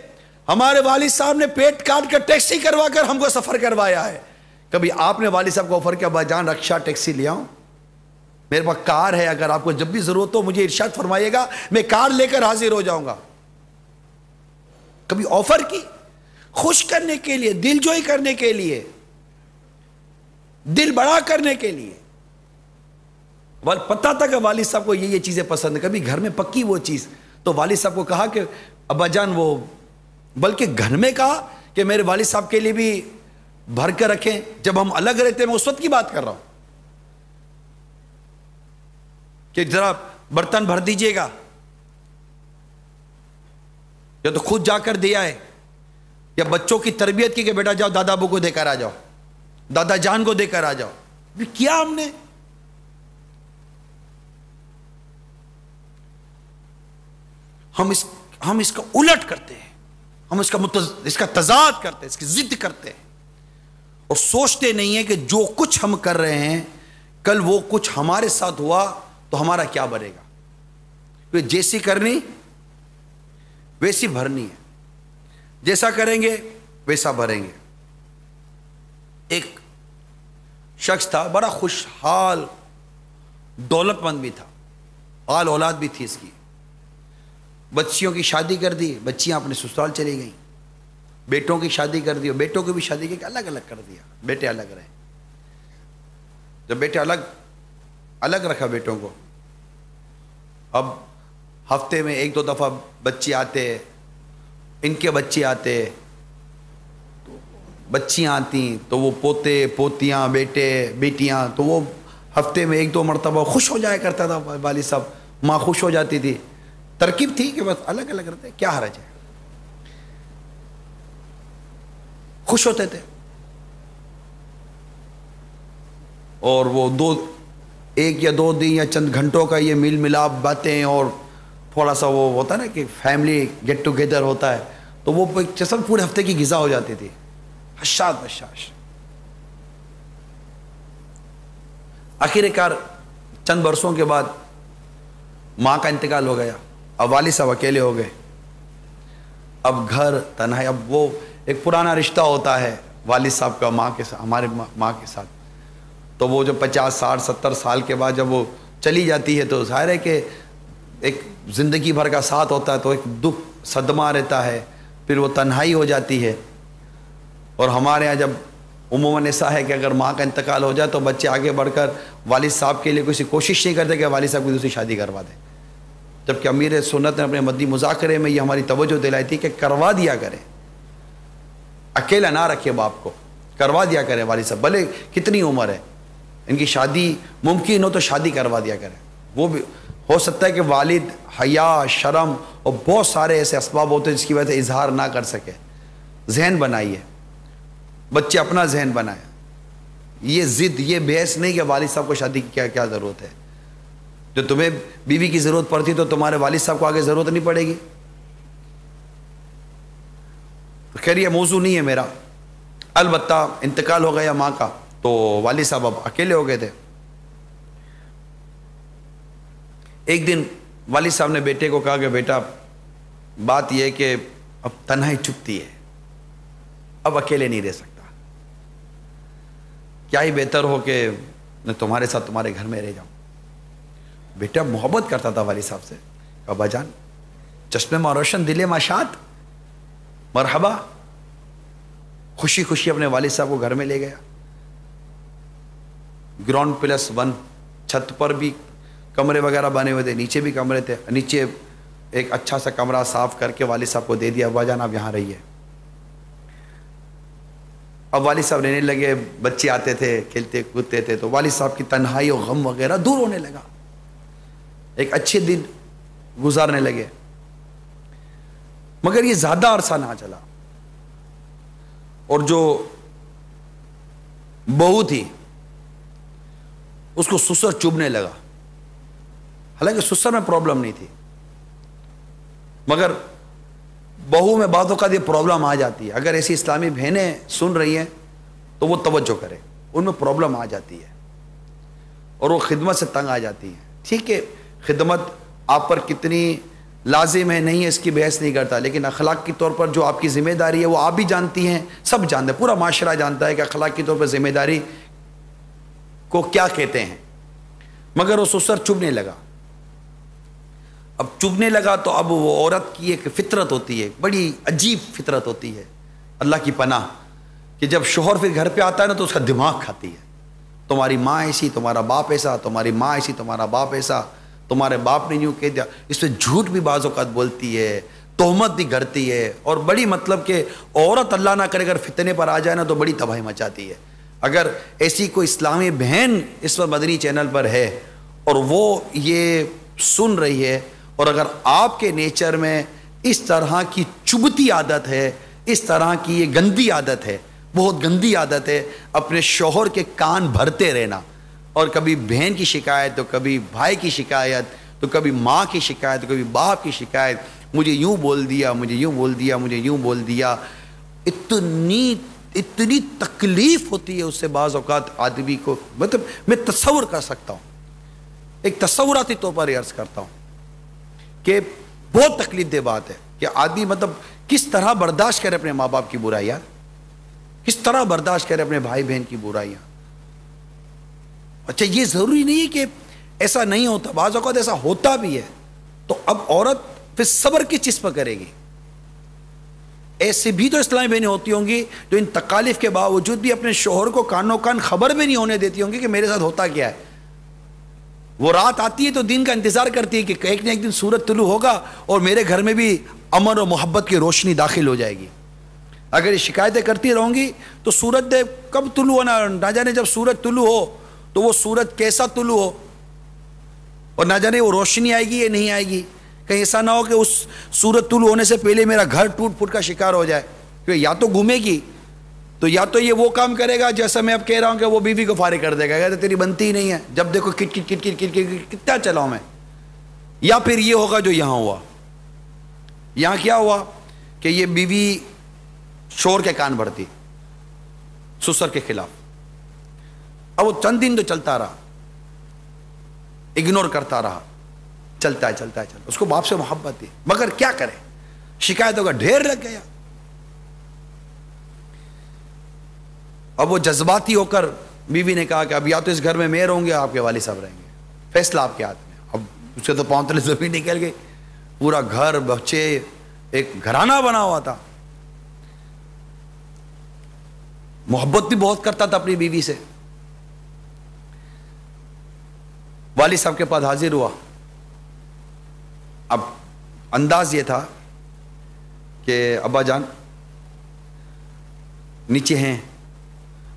ہمارے والد صاحب نے پیٹ کاٹ کر ٹیکسی کروا کر ہم کو سفر کروایا ہے. کبھی آپ نے والد صاحب کو آفر کیا ابا جان رکشا ٹیکسی لے آؤں؟ میرے پاس کار ہے, اگر آپ کو جب بھی ضرورت ہو مجھے ارشاد فرمائیے گا, میں کار لے کر حاضر ہو جاؤں گا. کبھی آفر کی خوش کرنے کے لیے, دل جوئی کرنے کے لیے, دل بڑا کرنے کے لیے. پتا تھا کہ والد صاحب کو یہ چیزیں پسند ہیں. کبھی گھر میں پکی وہ چیز تو والد صاحب کو کہا کہ ابا جان وہ, بلکہ گھر میں کہا کہ میرے والد صاحب کے لیے بھی بھر کر رکھیں. جب ہم الگ رہتے میں اس وقت کی بات کر رہا ہوں کہ ذرا برتن بھر دیجئے گا, یا تو خود جا کر دیا ہے, یا بچوں کی تربیت کی کہ بیٹا جاؤ دادا ابو کو دے کر آ جاؤ, دادا جان کو دے کر آ جاؤ. کیا ہم نے ہم اس کا الٹ کرتے ہیں, ہم اس کا تضاد کرتے ہیں, اس کی ضد کرتے ہیں, اور سوچتے نہیں ہیں کہ جو کچھ ہم کر رہے ہیں کل وہ کچھ ہمارے ساتھ ہوا تو ہمارا کیا بنے گا. جیسی کرنی ویسی بھرنی ہے, جیسا کریں گے ویسا بھریں گے. ایک شخص تھا بڑا خوشحال, دولت مند بھی تھا, آل اولاد بھی تھی اس کی. بچیوں کی شادی کر دی, بچیاں اپنے سسرال چلی گئیں. بیٹوں کی شادی کر دی, اور بیٹوں کی بھی شادی کی الگ الگ کر دیا, بیٹے الگ رہے. جب بیٹے الگ رکھا بیٹوں کو, اب ہفتے میں 1-2 دفعہ بچے آتے, ان کے بچے آتے, بچیاں آتی تو وہ پوتے پوتیاں بیٹے بیٹیاں, تو وہ ہفتے میں 1-2 مرتبہ خوش ہو جایا کرتا تھا والد صاحب, ماں خوش ہو جاتی تھی. ترکیب تھی کہ بس الگ الگ رہتے, کیا حرج ہے, خوش ہوتے تھے. اور وہ 1 یا 2 دن یا چند گھنٹوں کا یہ میل ملاپ باتیں, اور تھوڑا سا وہ ہوتا ہے نا کہ فیملی گیٹ ٹوگیدر ہوتا ہے, تو وہ جسم پورے ہفتے کی غذا ہو جاتی تھی. حشاد بشاش. آخر کار چند برسوں کے بعد ماں کا انتقال ہو گیا، اب والد صاحب اکیلے ہو گئے، اب گھر تنہائی، اب وہ ایک پرانا رشتہ ہوتا ہے والد صاحب کا ماں کے ساتھ، ہمارے ماں کے ساتھ، تو وہ جو 50 60 70 سال کے بعد جب وہ چلی جاتی ہے تو ظاہر ہے کہ ایک زندگی بھر کا ساتھ ہوتا ہے تو ایک دکھ صدمہ رہتا ہے، پھر وہ تنہائی ہو جاتی ہے. اور ہمارے یہاں جب عموماً ایسا ہے کہ اگر ماں کا انتقال ہو جائے تو بچے آگے بڑھ کر والد صاحب کے لیے کوئی کوشش نہیں کرتے کہ والد صاحب کی دوسری شادی کروا دیں، جبکہ امیر سنت نے اپنے مدنی مذاکرے میں یہ ہماری توجہ دلائی تھی کہ کروا دیا کریں، اکیلا نہ رکھے باپ کو، کروا دیا کریں والد صاحب، بھلے کتنی عمر ہے ان کی شادی ممکن ہو تو شادی کروا دیا کریں. وہ بھی ہو سکتا ہے کہ والد حیا، شرم اور بہت سارے ایسے اسباب ہوتے ہیں جس کی وجہ سے اظہار نہ کر سکے. ذہن بنائیے، بچے اپنا ذہن بنائیں، یہ ضد، یہ بحث نہیں کہ والد صاحب کو شادی کی کیا ضرورت ہے. جو تمہیں بیوی کی ضرورت پڑتی تو تمہارے والد صاحب کو آگے ضرورت نہیں پڑے گی. خیر یہ موضوع نہیں ہے میرا، البتہ انتقال ہو گیا ماں کا تو والد صاحب اب اکیلے ہو گئے تھے. ایک دن والد صاحب نے بیٹے کو کہا کہ بیٹا بات یہ ہے کہ اب تنہائی چبھتی ہے، اب اکیلے نہیں رہ سکتا، کیا ہی بہتر ہو کہ میں تمہارے ساتھ تمہارے گھر میں رہ جاؤں. بیٹا محبت کرتا تھا والد صاحب سے، ابا جان چشمے میں روشن دل ماشات، مرحبا. خوشی خوشی اپنے والد صاحب کو گھر میں لے گیا. گراؤنڈ +1 چھت پر بھی کمرے وغیرہ بنے ہوئے تھے، نیچے بھی کمرے تھے، نیچے ایک اچھا سا کمرہ صاف کر کے والد صاحب کو دے دیا، ابا جان آپ یہاں رہیے. اب والد صاحب رہنے لگے، بچے آتے تھے کھیلتے کودتے تھے تو والد صاحب کی تنہائی اور غم وغیرہ دور ہونے لگا، ایک اچھے دن گزارنے لگے. مگر یہ زیادہ عرصہ نہ چلا اور جو بہو تھی اس کو سسر چبھنے لگا. حالانکہ سسر میں پرابلم نہیں تھی مگر بہو میں بعض اوقات یہ پرابلم آ جاتی ہے. اگر ایسی اسلامی بہنیں سن رہی ہیں تو وہ توجہ کریں، ان میں پرابلم آ جاتی ہے اور وہ خدمت سے تنگ آ جاتی ہیں. ٹھیک ہے خدمت آپ پر کتنی لازم ہے نہیں ہے اس کی بحث نہیں کرتا، لیکن اخلاق کی طور پر جو آپ کی ذمہ داری ہے وہ آپ بھی جانتی ہیں، سب جانتے ہیں، پورا معاشرہ جانتا ہے کہ اخلاق کی طور پر ذمہ داری کو کیا کہتے ہیں. مگر وہ سسر چبھنے لگا. اب چبھنے لگا تو اب وہ عورت کی ایک فطرت ہوتی ہے، بڑی عجیب فطرت ہوتی ہے، اللہ کی پناہ، کہ جب شوہر پھر گھر پہ آتا ہے نا تو اس کا دماغ کھاتی ہے. تمہاری ماں ایسی، تمہارا باپ ایسا، تمہاری ماں ایسی، تمہارا باپ ایسا، تمہارے باپ نے یوں کہہ دیا. اس پہ جھوٹ بھی بعض اوقات بولتی ہے، تہمت بھی گھڑتی ہے، اور بڑی مطلب کہ عورت اللہ نہ کرے اگر فتنے پر آ جائے نا تو بڑی تباہی مچاتی ہے. اگر ایسی کوئی اسلامی بہن اس وقت مدنی چینل پر ہے اور وہ یہ سن رہی ہے اور اگر آپ کے نیچر میں اس طرح کی چبھتی عادت ہے، اس طرح کی یہ گندی عادت ہے، بہت گندی عادت ہے اپنے شوہر کے کان بھرتے رہنا، اور کبھی بہن کی شکایت تو کبھی بھائی کی شکایت تو کبھی ماں کی شکایت تو کبھی باپ کی شکایت، مجھے یوں بول دیا، مجھے یوں بول دیا، مجھے یوں بول دیا، اتنی تکلیف ہوتی ہے اس سے بعض اوقات آدمی کو. مطلب میں تصور کر سکتا ہوں، ایک تصوراتی طور پر عرض کرتا ہوں کہ بہت تکلیف دہ بات ہے کہ آدمی مطلب کس طرح برداشت کرے اپنے ماں باپ کی برائیاں، کس طرح برداشت کرے اپنے بھائی بہن کی برائیاں. اچھا یہ ضروری نہیں ہے کہ ایسا نہیں ہوتا، بعض اوقات ایسا ہوتا بھی ہے. تو اب عورت پھر صبر کس چیز پر کرے گی؟ ایسے بھی تو اسلامی بہنیں ہوتی ہوں گی جو ان تکالیف کے باوجود بھی اپنے شوہر کو کانوں کان خبر بھی نہیں ہونے دیتی ہوں گی کہ میرے ساتھ ہوتا کیا ہے. وہ رات آتی ہے تو دن کا انتظار کرتی ہے کہ ایک نہ ایک دن سورج طلوع ہوگا اور میرے گھر میں بھی امن اور محبت کی روشنی داخل ہو جائے گی. اگر یہ شکایتیں کرتی رہوں گی تو سورج دے کب طلوع ہونا، نہ جانے جب سورج طلوع ہو تو وہ سورج کیسا طلوع ہو، اور نہ جانے وہ روشنی آئے گی یا نہیں آئے گی. کہیں ایسا نہ ہو کہ اس سورج طلوع ہونے سے پہلے میرا گھر ٹوٹ پھوٹ کا شکار ہو جائے. کیونکہ یا تو گھومے گی تو یا تو یہ وہ کام کرے گا جیسا میں اب کہہ رہا ہوں کہ وہ بیوی کو فارغ کر دے گا، کہتے تیری بنتی ہی نہیں ہے، جب دیکھو کٹ کٹ کٹ کٹ کٹ کٹ کتنا چلاؤں میں. یا پھر یہ ہوگا جو یہاں ہوا. یہاں کیا ہوا کہ یہ بیوی شور کے کان بھرتی سسر کے خلاف. اب وہ چند دن تو چلتا رہا، اگنور کرتا رہا. چلتا ہے چلتا ہے چلتا, اس کو باپ سے محبت تھی, مگر کیا کرے, شکایتوں کا ڈھیر لگ گیا. اب وہ جذباتی ہو کر بیوی نے کہا کہ اب یا تو اس گھر میں میں رہوں گے, آپ کے والد صاحب رہیں گے, فیصلہ آپ کے ہاتھ میں. اب اس سے تو پاؤں تلے زمین نکل گئی, پورا گھر بچے ایک گھرانہ بنا ہوا تھا. محبت بھی بہت کرتا تھا اپنی بیوی سے. والد صاحب کے پاس حاضر ہوا. اب انداز یہ تھا کہ ابا جان نیچے ہیں,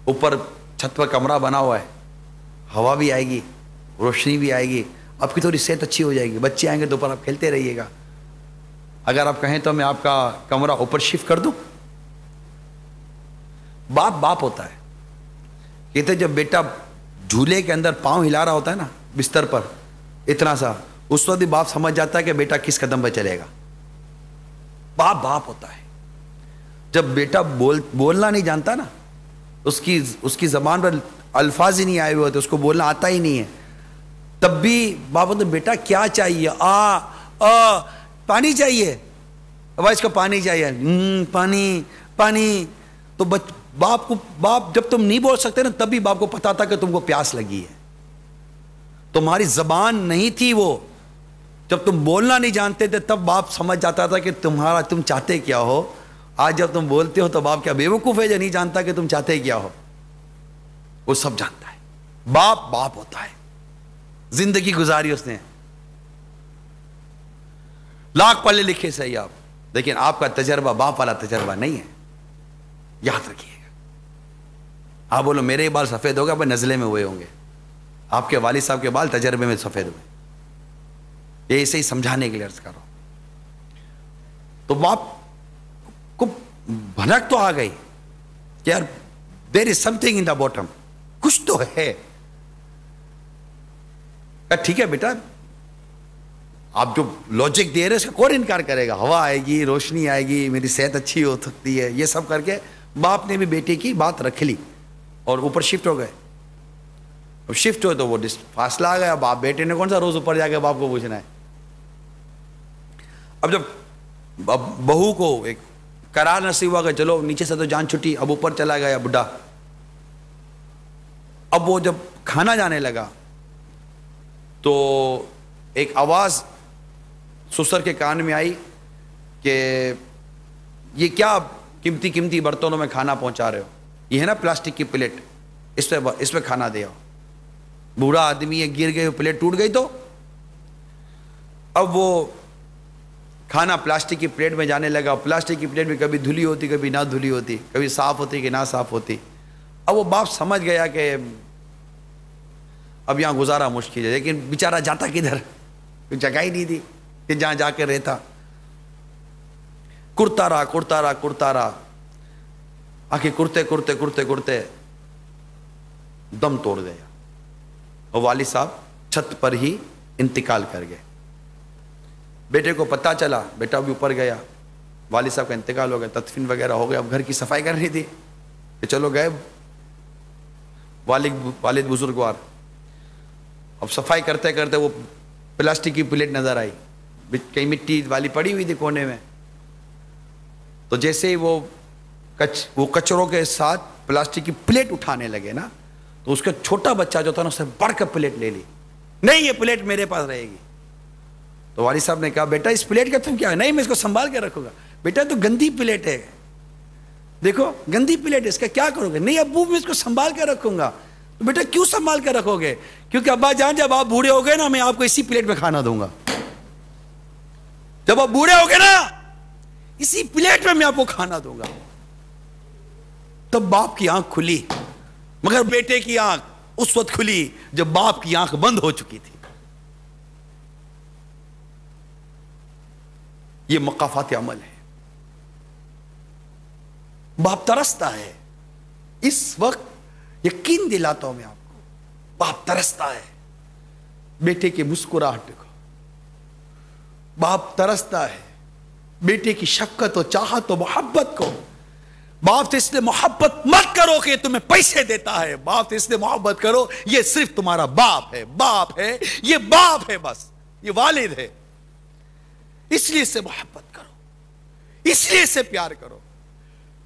اوپر چھت پر کمرہ بنا ہوا ہے, ہوا بھی آئے گی, روشنی بھی آئے گی, آپ کی تھوڑی صحت اچھی ہو جائے گی, بچے آئیں گے تو اوپر آپ کھیلتے رہیے گا, اگر آپ کہیں تو میں آپ کا کمرہ اوپر شفٹ کر دوں. باپ باپ ہوتا ہے. کہتے جب بیٹا جھولے کے اندر پاؤں ہلا رہا ہوتا ہے نا بستر پر اتنا سا, اس وقت بھی باپ سمجھ جاتا ہے کہ بیٹا کس قدم پہ چلے گا. باپ باپ ہوتا ہے. جب بیٹا بولنا نہیں جانتا نا, اس کی زبان پر الفاظ ہی نہیں آئے ہوئے ہوتے, اس کو بولنا آتا ہی نہیں ہے, تب بھی باپ ہوتا بیٹا کیا چاہیے, پانی چاہیے, اب اس کو پانی چاہیے, پانی پانی. تو باپ جب تم نہیں بول سکتے نا تب بھی باپ کو پتا تھا کہ تم کو پیاس لگی ہے. تمہاری زبان نہیں تھی وہ, جب تم بولنا نہیں جانتے تھے تب باپ سمجھ جاتا تھا کہ تم چاہتے کیا ہو. آج جب تم بولتے ہو تو باپ کیا بیوقوف ہے جو نہیں جانتا کہ تم چاہتے کیا ہو, وہ سب جانتا ہے. باپ باپ ہوتا ہے. زندگی گزاری اس نے, لاکھ پڑھے لکھے صحیح آپ, لیکن آپ کا تجربہ باپ والا تجربہ نہیں ہے, یاد رکھیے گا. آپ بولو میرے بال سفید ہو گئے, بھائی نزلے میں ہوئے ہوں گے, آپ کے والد صاحب کے بال تجربے میں سفید ہوئے. یہ اسے ہی سمجھانے کے لیے عرض کر رہا ہوں. تو باپ کو بھنک تو آ گئی کہ یار دیر از some thing in the bottom, کچھ تو ہے. ٹھیک ہے بیٹا, آپ جو لاجک دے رہے اس کا کون انکار کرے گا, ہوا آئے گی, روشنی آئے گی, میری صحت اچھی ہو سکتی ہے, یہ سب کر کے باپ نے بھی بیٹے کی بات رکھ لی اور اوپر شفٹ ہو گئے. اب شفٹ ہوئے تو وہ فاصلہ آ گیا. باپ بیٹے نے کون سا روز اوپر جا کے باپ کو پوچھنا ہے. اب جب بہو کو ایک قرار نصیب ہوا کہ چلو نیچے سے تو جان چھٹی, اب اوپر چلا گیا بڈھا. اب وہ جب کھانا جانے لگا تو ایک آواز سسر کے کان میں آئی کہ یہ کیا قیمتی قیمتی برتنوں میں کھانا پہنچا رہے ہو, یہ ہے نا پلاسٹک کی پلیٹ, اس پہ کھانا دے آؤ. بوڑھا آدمی ہے, گر گئے, پلیٹ ٹوٹ گئی. تو اب وہ کھانا پلاسٹک کی پلیٹ میں جانے لگا. پلاسٹک کی پلیٹ میں کبھی دھلی ہوتی, کبھی نہ دھلی ہوتی, کبھی صاف ہوتی کہ نہ صاف ہوتی. اب وہ باپ سمجھ گیا کہ اب یہاں گزارا مشکل ہے, لیکن بیچارہ جاتا کدھر, جگہ ہی نہیں تھی کہ جہاں جا کے رہتا. کرتا رہا, آخر کرتے دم توڑ گیا. اور والد صاحب چھت پر ہی انتقال کر گئے. بیٹے کو پتہ چلا, بیٹا بھی اوپر گیا, والد صاحب کا انتقال ہو گیا, تدفین وغیرہ ہو گیا. اب گھر کی صفائی کرنی تھی کہ چلو گئے والد بزرگوار. اب صفائی کرتے کرتے وہ پلاسٹک کی پلیٹ نظر آئی, کہیں مٹی والی پڑی ہوئی تھی کونے میں. تو جیسے ہی وہ کچروں کے ساتھ پلاسٹک کی پلیٹ اٹھانے لگے نا, تو اس کا چھوٹا بچہ جو تھا نا, اس نے بڑھ کر پلیٹ لے لی. نہیں, یہ پلیٹ میرے پاس رہے گی. تو والد صاحب نے کہا بیٹا اس پلیٹ کا تم کیا ہے. نہیں, میں اس کو سنبھال کے رکھوں گا. بیٹا تو گندی پلیٹ ہے, دیکھو گندی پلیٹ ہے, اس کا کیا کرو گے. نہیں ابو میں اس کو سنبھال کے رکھوں گا. تو بیٹا کیوں سنبھال کے رکھو گے. کیونکہ ابا جان جب آپ بوڑھے ہو گئے نا, میں آپ کو اسی پلیٹ میں کھانا دوں گا. جب آپ بوڑھے ہو گئے نا, اسی پلیٹ میں آپ کو کھانا دوں گا. تب باپ کی آنکھ کھلی, مگر بیٹے کی آنکھ اس وقت کھلی جب باپ کی آنکھ بند ہو چکی تھی. یہ مقافات عمل ہے. باپ ترستا ہے. اس وقت یقین دلاتا ہوں میں آپ کو, باپ ترستا ہے بیٹے کی مسکراہٹ کو. باپ ترستا ہے بیٹے کی شفقت و چاہت و محبت کو. باپ سے اس لیے محبت مت کرو کہ یہ تمہیں پیسے دیتا ہے، باپ سے اس لیے محبت کرو یہ صرف تمہارا باپ ہے، باپ ہے، یہ باپ ہے، بس یہ والد ہے، اس لیے اس سے محبت کرو، اس لیے اس سے پیار کرو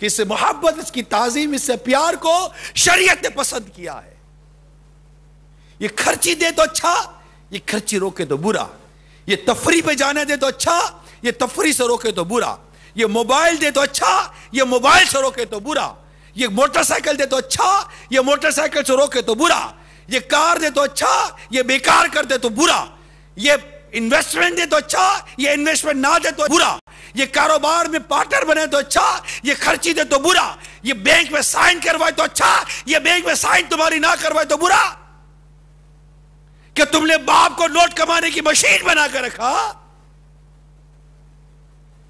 کہ اس سے محبت، اس کی تعظیم، اس سے پیار کو شریعت نے پسند کیا ہے۔ یہ خرچی دے تو اچھا، یہ خرچی روکے تو برا، یہ تفریح پہ جانے دے تو اچھا، یہ تفریح سے روکے تو برا، یہ موبائل دے تو اچھا، یہ موبائل سے روکے تو برا، یہ موٹر سائیکل دے تو اچھا، یہ موٹر سائیکل سے روکے تو برا، یہ کار دے تو اچھا، یہ بیکار کر دے تو برا، یہ انویسٹمنٹ دے تو اچھا، یہ انویسٹمنٹ نہ دے تو برا، یہ کاروبار میں پارٹنر بنے تو اچھا، یہ خرچی دے تو برا، یہ بینک میں سائن کروائے تو اچھا، یہ بینک میں سائن تمہاری نہ کروائے تو برا، کہ تم نے باپ کو نوٹ کمانے کی مشین بنا کر رکھا،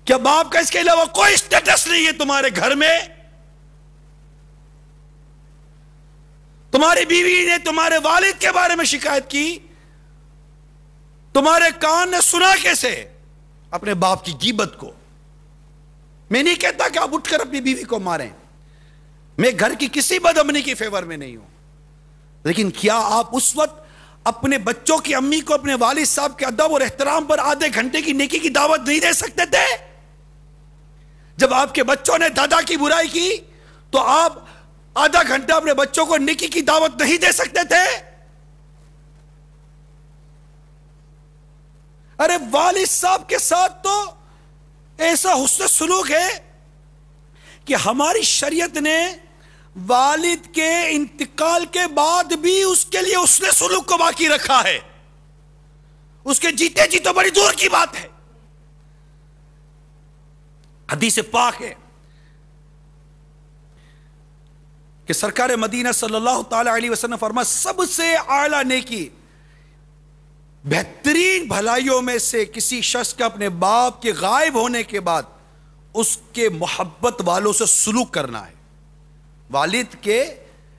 کیا باپ کا اس کے علاوہ کوئی سٹیٹس نہیں ہے تمہارے گھر میں؟ تمہاری بیوی نے تمہارے والد کے بارے میں شکایت کی، تمہارے کان نے سنا کیسے اپنے باپ کی غیبت کو؟ میں نہیں کہتا کہ آپ اٹھ کر اپنی بیوی کو ماریں، میں گھر کی کسی بدامنی کی فیور میں نہیں ہوں، لیکن کیا آپ اس وقت اپنے بچوں کی امی کو اپنے والد صاحب کے ادب اور احترام پر آدھے گھنٹے کی نیکی کی دعوت نہیں دے سکتے تھے؟ جب آپ کے بچوں نے دادا کی برائی کی تو آپ آدھا گھنٹہ اپنے بچوں کو نیکی کی دعوت نہیں دے سکتے تھے؟ ارے والد صاحب کے ساتھ تو ایسا حسن سلوک ہے کہ ہماری شریعت نے والد کے انتقال کے بعد بھی اس کے لیے حسن سلوک کو باقی رکھا ہے، اس کے جیتے جی تو بڑی دور کی بات ہے۔ حدیث پاک ہے کہ سرکار مدینہ صلی اللہ تعالی علیہ وسلم فرمایا سب سے اعلیٰ نیکی، بہترین بھلائیوں میں سے کسی شخص کا اپنے باپ کے غائب ہونے کے بعد اس کے محبت والوں سے سلوک کرنا ہے۔ والد کے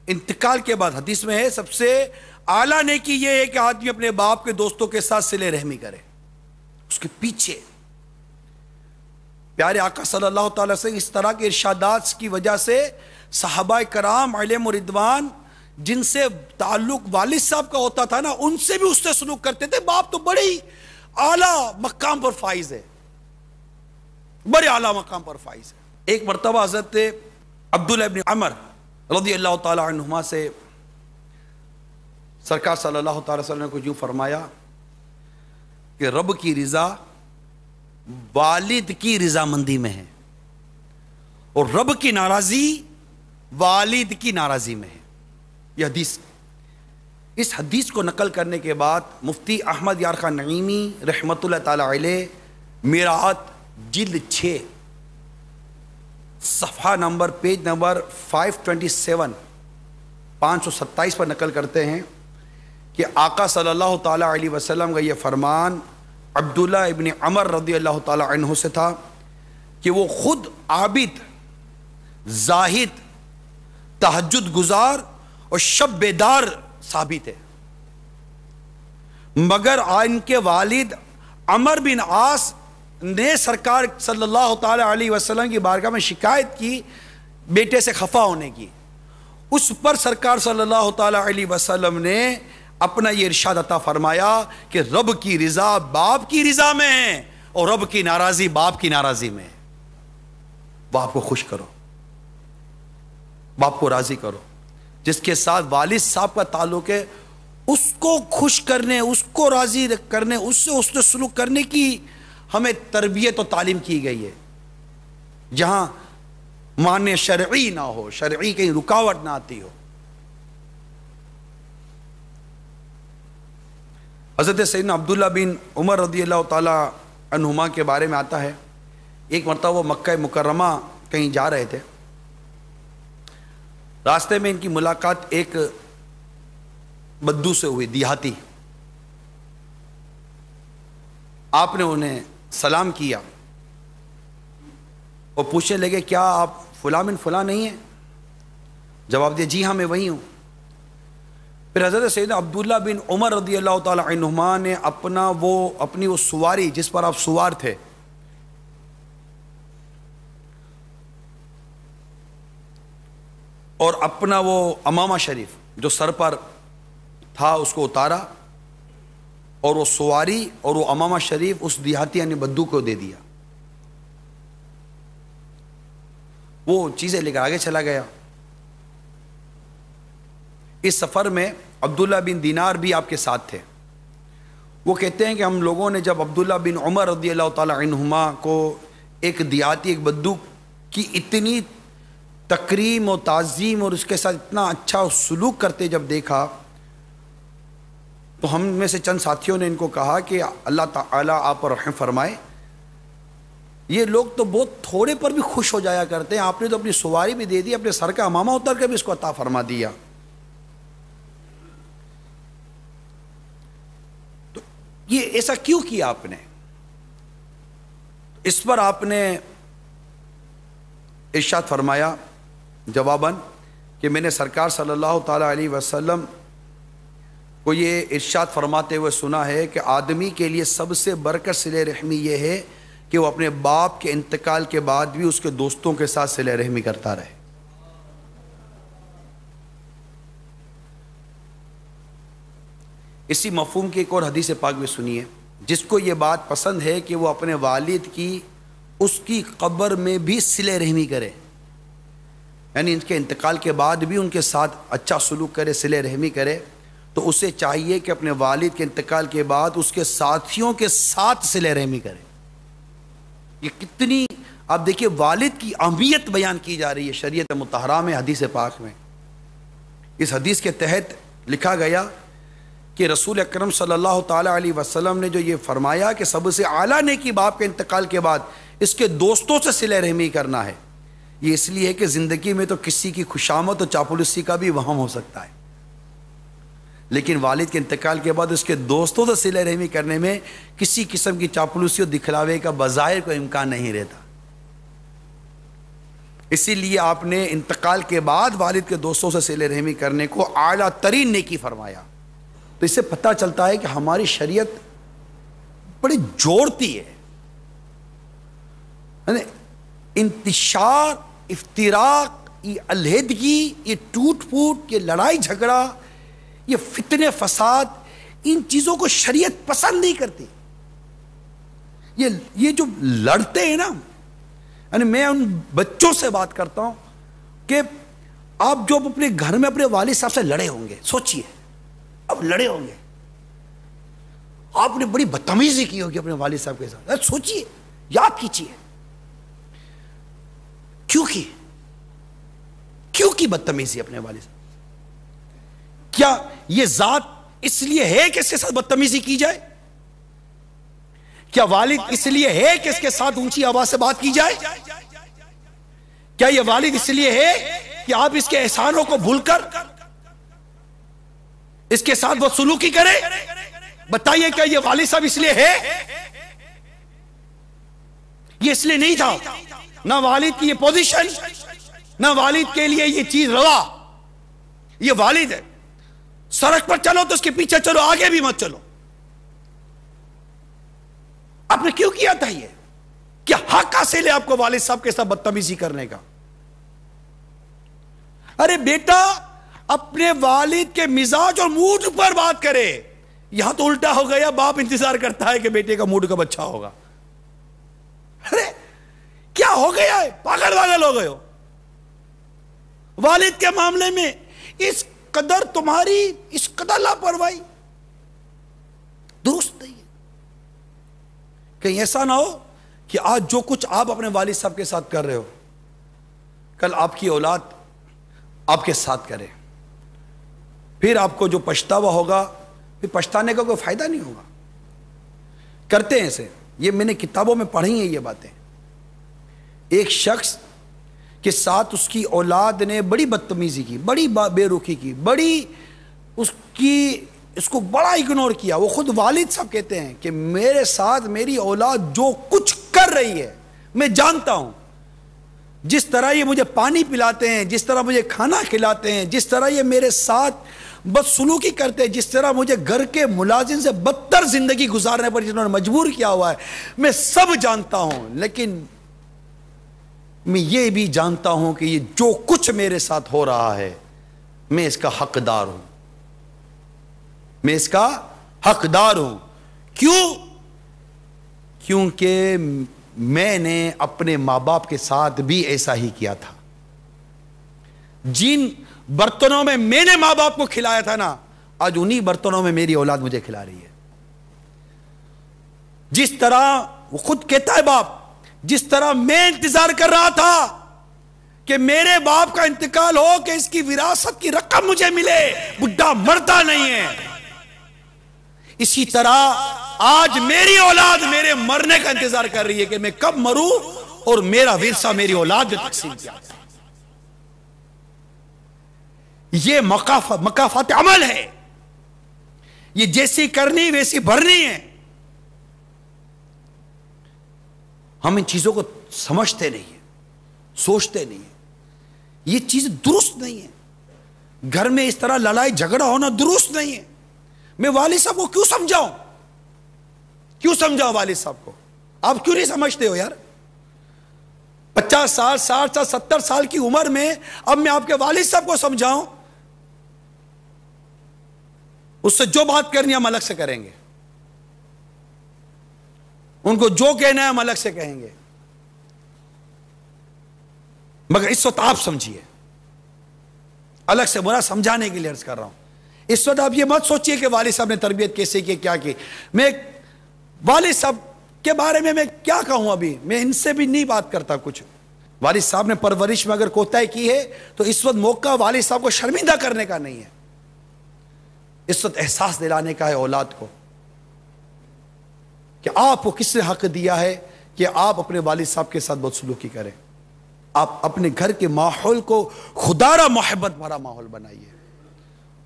انتقال کے بعد حدیث میں ہے سب سے اعلیٰ نیکی یہ ہے کہ آدمی اپنے باپ کے دوستوں کے ساتھ صلہ رحمی کرے، اس کے پیچھے۔ پیارے آقا صلی اللہ تعالیٰ سے اس طرح کے ارشادات کی وجہ سے صحابہ کرام علیہم رضوان جن سے تعلق والد صاحب کا ہوتا تھا نا، ان سے بھی اس سے سلوک کرتے تھے۔ باپ تو بڑی اعلیٰ مقام پر فائز ہے، بڑے اعلیٰ مقام پر فائز ہے۔ ایک مرتبہ حضرت عبداللہ ابن عمر رضی اللہ تعالی عنہما سے سرکار صلی اللہ تعالی وسلم نے کو یوں فرمایا کہ رب کی رضا والد کی رضامندی میں ہے اور رب کی ناراضی والد کی ناراضی میں ہے۔ یہ حدیث، اس حدیث کو نقل کرنے کے بعد مفتی احمد یار خان نعیمی رحمت اللہ تعالی علیہ میرات جلد 6 صفحہ نمبر پیج نمبر 527 527 پر نقل کرتے ہیں کہ آقا صلی اللہ تعالی علیہ وسلم کا یہ فرمان عبداللہ ابن عمر رضی اللہ تعالی عنہ سے تھا کہ وہ خود عابد، زاہد، تہجد گزار اور شب بیدار صحابی تھے، مگر ان کے والد عمر بن عاص نے سرکار صلی اللہ تعالی علیہ وسلم کی بارگاہ میں شکایت کی بیٹے سے خفا ہونے کی۔ اس پر سرکار صلی اللہ تعالی علیہ وسلم نے اپنا یہ ارشاد عطا فرمایا کہ رب کی رضا باپ کی رضا میں ہے اور رب کی ناراضی باپ کی ناراضی میں ہے۔ باپ کو خوش کرو، باپ کو راضی کرو، جس کے ساتھ والد صاحب کا تعلق ہے اس کو خوش کرنے، اس کو راضی کرنے، اس سے حسن سلوک کرنے کی ہمیں تربیت و تعلیم کی گئی ہے، جہاں معنی شرعی نہ ہو، شرعی کہیں رکاوٹ نہ آتی ہو۔ حضرت سیدنا عبداللہ بن عمر رضی اللہ تعالی عنہما کے بارے میں آتا ہے ایک مرتبہ وہ مکہ مکرمہ کہیں جا رہے تھے، راستے میں ان کی ملاقات ایک بدو سے ہوئی، دیہاتی۔ آپ نے انہیں سلام کیا اور پوچھنے لگے کیا آپ فلاں بن فلاں نہیں ہیں؟ جواب دیا جی ہاں میں وہی ہوں۔ پھر حضرت سیدنا عبداللہ بن عمر رضی اللہ تعالی عنہما نے اپنی وہ سواری جس پر آپ سوار تھے اور اپنا وہ امامہ شریف جو سر پر تھا اس کو اتارا اور وہ سواری اور وہ امامہ شریف اس دیہاتی یعنی بدو کو دے دیا. وہ چیزیں لے کر آگے چلا گیا. اس سفر میں عبداللہ بن دینار بھی آپ کے ساتھ تھے. وہ کہتے ہیں کہ ہم لوگوں نے جب عبداللہ بن عمر رضی اللہ تعالی عنہما کو ایک دیہاتی ایک بدو کی اتنی تکریم و تعظیم اور اس کے ساتھ اتنا اچھا سلوک کرتے جب دیکھا تو ہم میں سے چند ساتھیوں نے ان کو کہا کہ اللہ تعالیٰ آپ پر رحم فرمائے, یہ لوگ تو بہت تھوڑے پر بھی خوش ہو جایا کرتے ہیں, آپ نے تو اپنی سواری بھی دے دی, اپنے سر کا امامہ اتار کے بھی اس کو عطا فرما دیا. تو یہ ایسا کیوں کیا آپ نے؟ اس پر آپ نے ارشاد فرمایا جواباً کہ میں نے سرکار صلی اللہ تعالی علیہ وسلم کو یہ ارشاد فرماتے ہوئے سنا ہے کہ آدمی کے لیے سب سے بڑھ کر صلہ رحمی یہ ہے کہ وہ اپنے باپ کے انتقال کے بعد بھی اس کے دوستوں کے ساتھ صلہ رحمی کرتا رہے. اسی مفہوم کی ایک اور حدیث پاک بھی سنیے, جس کو یہ بات پسند ہے کہ وہ اپنے والد کی اس کی قبر میں بھی صلہ رحمی کرے, یعنی ان کے انتقال کے بعد بھی ان کے ساتھ اچھا سلوک کرے, صلہ رحمی کرے, تو اسے چاہیے کہ اپنے والد کے انتقال کے بعد اس کے ساتھیوں کے ساتھ صلہ رحمی کرے. یہ کتنی آپ دیکھیے والد کی اہمیت بیان کی جا رہی ہے شریعت مطہرہ میں, حدیث پاک میں. اس حدیث کے تحت لکھا گیا کہ رسول اکرم صلی اللہ تعالی علیہ وسلم نے جو یہ فرمایا کہ سب سے اعلیٰ نیکی باپ کے انتقال کے بعد اس کے دوستوں سے صلہ رحمی کرنا ہے, یہ اس لیے کہ زندگی میں تو کسی کی خوشامد اور چاپلوسی کا بھی وہم ہو سکتا ہے, لیکن والد کے انتقال کے بعد اس کے دوستوں سے صلہ رحمی کرنے میں کسی قسم کی چاپلوسی اور دکھلاوے کا بظاہر کوئی امکان نہیں رہتا. اسی لیے آپ نے انتقال کے بعد والد کے دوستوں سے صلہ رحمی کرنے کو اعلیٰ ترین نیکی فرمایا. تو اس سے پتہ چلتا ہے کہ ہماری شریعت بڑی جوڑتی ہے. انتشار, افتراق, یہ علیحدگی, یہ ٹوٹ پھوٹ, یہ لڑائی جھگڑا, یہ فتنے فساد, ان چیزوں کو شریعت پسند نہیں کرتی. یہ جو لڑتے ہیں نا, یعنی میں ان بچوں سے بات کرتا ہوں کہ آپ جو اپنے گھر میں اپنے والد صاحب سے لڑے ہوں گے, سوچئے اب لڑے ہوں گے, آپ نے بڑی بدتمیزی کی ہوگی اپنے والد صاحب کے ساتھ, سوچئے, یاد کیجئے کیوں کی بدتمیزی اپنے والد صاحب. کیا یہ ذات اس لیے ہے کہ اس کے ساتھ بدتمیزی کی جائے؟ کیا والد اس لیے ہے کہ اس کے ساتھ اونچی آواز سے بات کی جائے؟ کیا یہ والد اس لیے ہے کہ آپ اس کے احسانوں کو بھول کر اس کے ساتھ بدسلوکی کریں؟ بتائیے کیا یہ والد صاحب اس لیے ہے؟ یہ اس لیے نہیں تھا. نہ والد کی یہ پوزیشن, نہ والد کے لیے یہ چیز روا. یہ والد ہے, سڑک پر چلو تو اس کے پیچھے چلو, آگے بھی مت چلو. آپ نے کیوں کیا تھا یہ؟ کیا حق حاصل ہے آپ کو والد صاحب کے ساتھ بدتمیزی کرنے کا؟ ارے بیٹا اپنے والد کے مزاج اور موڈ پر بات کرے. یہاں تو الٹا ہو گیا, باپ انتظار کرتا ہے کہ بیٹے کا موڈ کب اچھا ہوگا. ارے کیا ہو گیا ہے, پاگل ہو گئے ہو. والد کے معاملے میں اس قدر تمہاری اس قدر لاپرواہی درست نہیں ہے. کہیں ایسا نہ ہو کہ آج جو کچھ آپ اپنے والد صاحب کے ساتھ کر رہے ہو, کل آپ کی اولاد آپ کے ساتھ کرے, پھر آپ کو جو پچھتاوا ہوگا, پھر پچھتانے کا کوئی فائدہ نہیں ہوگا. کرتے ہیں ایسے, یہ میں نے کتابوں میں پڑھی ہیں یہ باتیں. ایک شخص کے ساتھ اس کی اولاد نے بڑی بدتمیزی کی, بڑی بے رخی کی, بڑی اس کو بڑا اگنور کیا. وہ خود والد صاحب کہتے ہیں کہ میرے ساتھ میری اولاد جو کچھ کر رہی ہے میں جانتا ہوں. جس طرح یہ مجھے پانی پلاتے ہیں, جس طرح مجھے کھانا کھلاتے ہیں, جس طرح یہ میرے ساتھ بدسلوکی کرتے ہیں, جس طرح مجھے گھر کے ملازم سے بدتر زندگی گزارنے پر جنہوں نے مجبور کیا ہوا ہے, میں سب جانتا ہوں. لیکن میں یہ بھی جانتا ہوں کہ یہ جو کچھ میرے ساتھ ہو رہا ہے میں اس کا حقدار ہوں، میں اس کا حقدار ہوں۔ کیوں؟ کیونکہ میں نے اپنے ماں باپ کے ساتھ بھی ایسا ہی کیا تھا۔ جن برتنوں میں میں نے ماں باپ کو کھلایا تھا نا، آج انہی برتنوں میں میری اولاد مجھے کھلا رہی ہے۔ جس طرح وہ خود کہتا ہے باپ، جس طرح میں انتظار کر رہا تھا کہ میرے باپ کا انتقال ہو کہ اس کی وراثت کی رقم مجھے ملے، بڈھا مرتا نہیں ہے، اسی طرح آج میری اولاد میرے مرنے کا انتظار کر رہی ہے کہ میں کب مروں اور میرا ورثہ میری اولاد میں تقسیم کیا جائے۔ یہ مکافات عمل ہے، یہ جیسی کرنی ویسی بھرنی ہے۔ ہم ان چیزوں کو سمجھتے نہیں ہیں، سوچتے نہیں ہیں، یہ چیز درست نہیں ہے۔ گھر میں اس طرح لڑائی جھگڑا ہونا درست نہیں ہے۔ میں والد صاحب کو کیوں سمجھاؤں؟ کیوں سمجھاؤں والد صاحب کو؟ آپ کیوں نہیں سمجھتے ہو یار؟ 50 سال 60 سال 70 سال کی عمر میں اب میں آپ کے والد صاحب کو سمجھاؤں؟ اس سے جو بات کرنی ہم الگ سے کریں گے، ان کو جو کہنا ہے ہم الگ سے کہیں گے، مگر اس وقت آپ سمجھیے، الگ سے برا سمجھانے کے لیے عرض کر رہا ہوں۔ اس وقت آپ یہ مت سوچئے کہ والد صاحب نے تربیت کیسے کی، کیا کی۔ میں والد صاحب کے بارے میں کیا کہوں، ابھی میں ان سے بھی نہیں بات کرتا کچھ۔ والد صاحب نے پرورش میں اگر کوتاہی کی ہے تو اس وقت موقع والد صاحب کو شرمندہ کرنے کا نہیں ہے، اس وقت احساس دلانے کا ہے اولاد کو کہ آپ کو کس نے حق دیا ہے کہ آپ اپنے والد صاحب کے ساتھ بدسلوکی کریں۔ آپ اپنے گھر کے ماحول کو خدارہ محبت بھرا ماحول بنائیے۔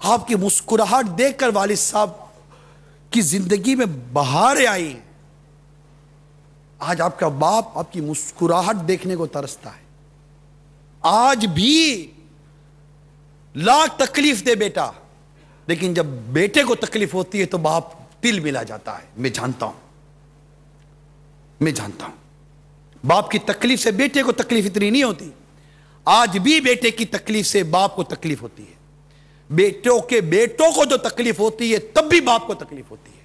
آپ کی مسکراہٹ دیکھ کر والد صاحب کی زندگی میں بہاریں آئی ہیں۔ آج آپ کا باپ آپ کی مسکراہٹ دیکھنے کو ترستا ہے۔ آج بھی لاکھ تکلیف دے بیٹا، لیکن جب بیٹے کو تکلیف ہوتی ہے تو باپ دل ملا جاتا ہے۔ میں جانتا ہوں باپ کی تکلیف سے بیٹے کو تکلیف اتنی نہیں ہوتی۔ آج بھی بیٹے کی تکلیف سے باپ کو تکلیف ہوتی ہے۔ بیٹوں کو جو تکلیف ہوتی ہے تب بھی باپ کو تکلیف ہوتی ہے۔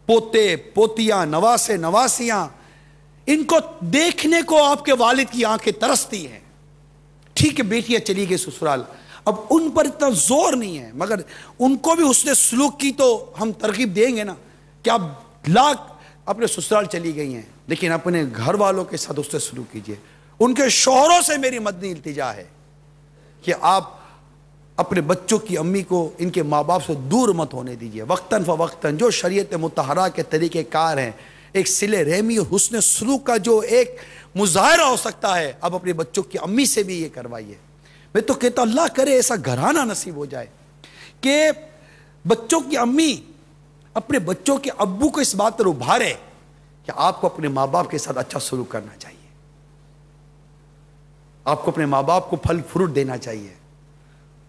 پوتے پوتیاں نواسے نواسیاں، ان کو دیکھنے کو آپ کے والد کی آنکھیں ترستی ہیں۔ ٹھیک ہے بیٹیاں چلی گئی سسرال، اب ان پر اتنا زور نہیں ہے، مگر ان کو بھی حسن سلوک کی تو ہم ترغیب دیں گے نا کہ آپ لاکھ اپنے سسرال چلی گئی ہیں، لیکن اپنے گھر والوں کے ساتھ حسن سلوک کیجئے۔ ان کے شوہروں سے میری مدنی التجا ہے کہ آپ اپنے بچوں کی امی کو ان کے ماں باپ سے دور مت ہونے دیجئے۔ وقتاً فوقتاً جو شریعت مطہرہ کے طریقہ کار ہیں، ایک صلہ رحمی اور حسن سلوک کا جو ایک مظاہرہ ہو سکتا ہے، اب اپنے بچوں کی امی سے بھی یہ کروائیے۔ میں تو کہتا ہوں اللہ کرے ایسا گھرانہ نصیب ہو جائے کہ بچوں کی امی اپنے بچوں کے ابو کو اس بات پر ابھارے کہ آپ کو اپنے ماں باپ کے ساتھ اچھا سلوک کرنا چاہیے، آپ کو اپنے ماں باپ کو پھل فروٹ دینا چاہیے،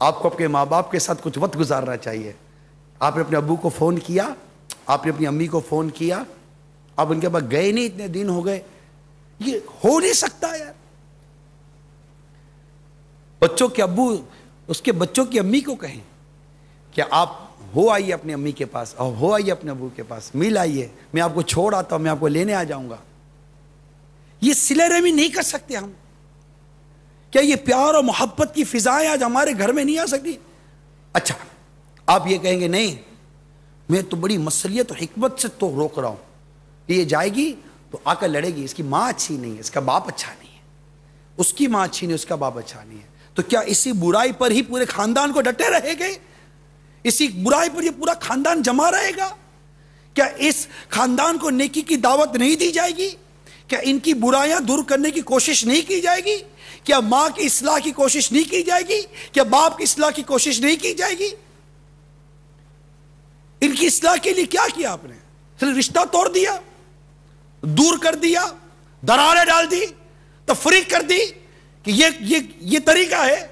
آپ کو اپنے ماں باپ کے ساتھ کچھ وقت گزارنا چاہیے۔ آپ نے اپنے ابو کو فون کیا، آپ نے اپنی امی کو فون کیا، آپ ان کے پاس گئے نہیں، اتنے دن ہو گئے، یہ ہو نہیں سکتا یار۔ بچوں کے ابو اس کے بچوں کی امی کو کہیں کہ آپ ہو آئیے اپنی امی کے پاس اور ہو آئیے اپنے ابو کے پاس، مل آئیے، میں آپ کو چھوڑ آتا ہوں، میں آپ کو لینے آ جاؤں گا۔ یہ صلہ رحمی نہیں کر سکتے ہم؟ کیا یہ پیار اور محبت کی فضائیں آج ہمارے گھر میں نہیں آ سکتی؟ اچھا آپ یہ کہیں گے نہیں میں تو بڑی مسلیت اور حکمت سے تو روک رہا ہوں، یہ جائے گی تو آ کر لڑے گی، اس کی ماں اچھی نہیں ہے، اس کا باپ اچھا نہیں ہے، اس کی ماں اچھی نہیں، اس کا باپ اچھا نہیں ہے، تو کیا اسی برائی پر ہی پورے خاندان کو ڈٹے رہے گے؟ اسی برائی پر یہ پورا خاندان جمع رہے گا؟ کیا اس خاندان کو نیکی کی دعوت نہیں دی جائے گی؟ کیا ان کی برائیاں دور کرنے کی کوشش نہیں کی جائے گی؟ کیا ماں کی اصلاح کی کوشش نہیں کی جائے گی؟ کیا باپ کی اصلاح کی کوشش نہیں کی جائے گی؟ ان کی اصلاح کے لیے کیا کیا آپ نے؟ صرف رشتہ توڑ دیا، دور کر دیا، دراریں ڈال دی، تفریق کر دی کہ یہ طریقہ ہے؟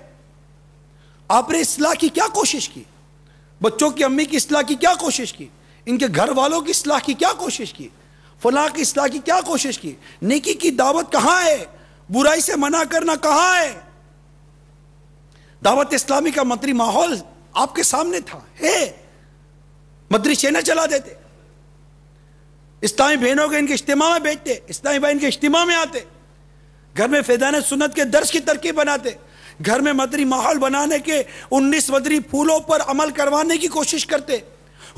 آپ نے اصلاح کی کیا کوشش کی؟ بچوں کی امی کی اصلاح کی کیا کوشش کی؟ ان کے گھر والوں کی اصلاح کی کیا کوشش کی؟ فلاں کی اصلاح کی کیا کوشش کی؟ نیکی کی دعوت کہاں ہے؟ برائی سے منع کرنا کہاں ہے؟ دعوت اسلامی کا مدری ماحول آپ کے سامنے تھا، ہے، مدری چینل چلا دیتے، اسلامی بہنوں کے ان کے اجتماع میں بیٹھتے، اسلامی بھائی ان کے اجتماع میں آتے، گھر میں فیضان سنت کے درس کی ترکیب بناتے، گھر میں مدری ماحول بنانے کے 19 مدری پھولوں پر عمل کروانے کی کوشش کرتے،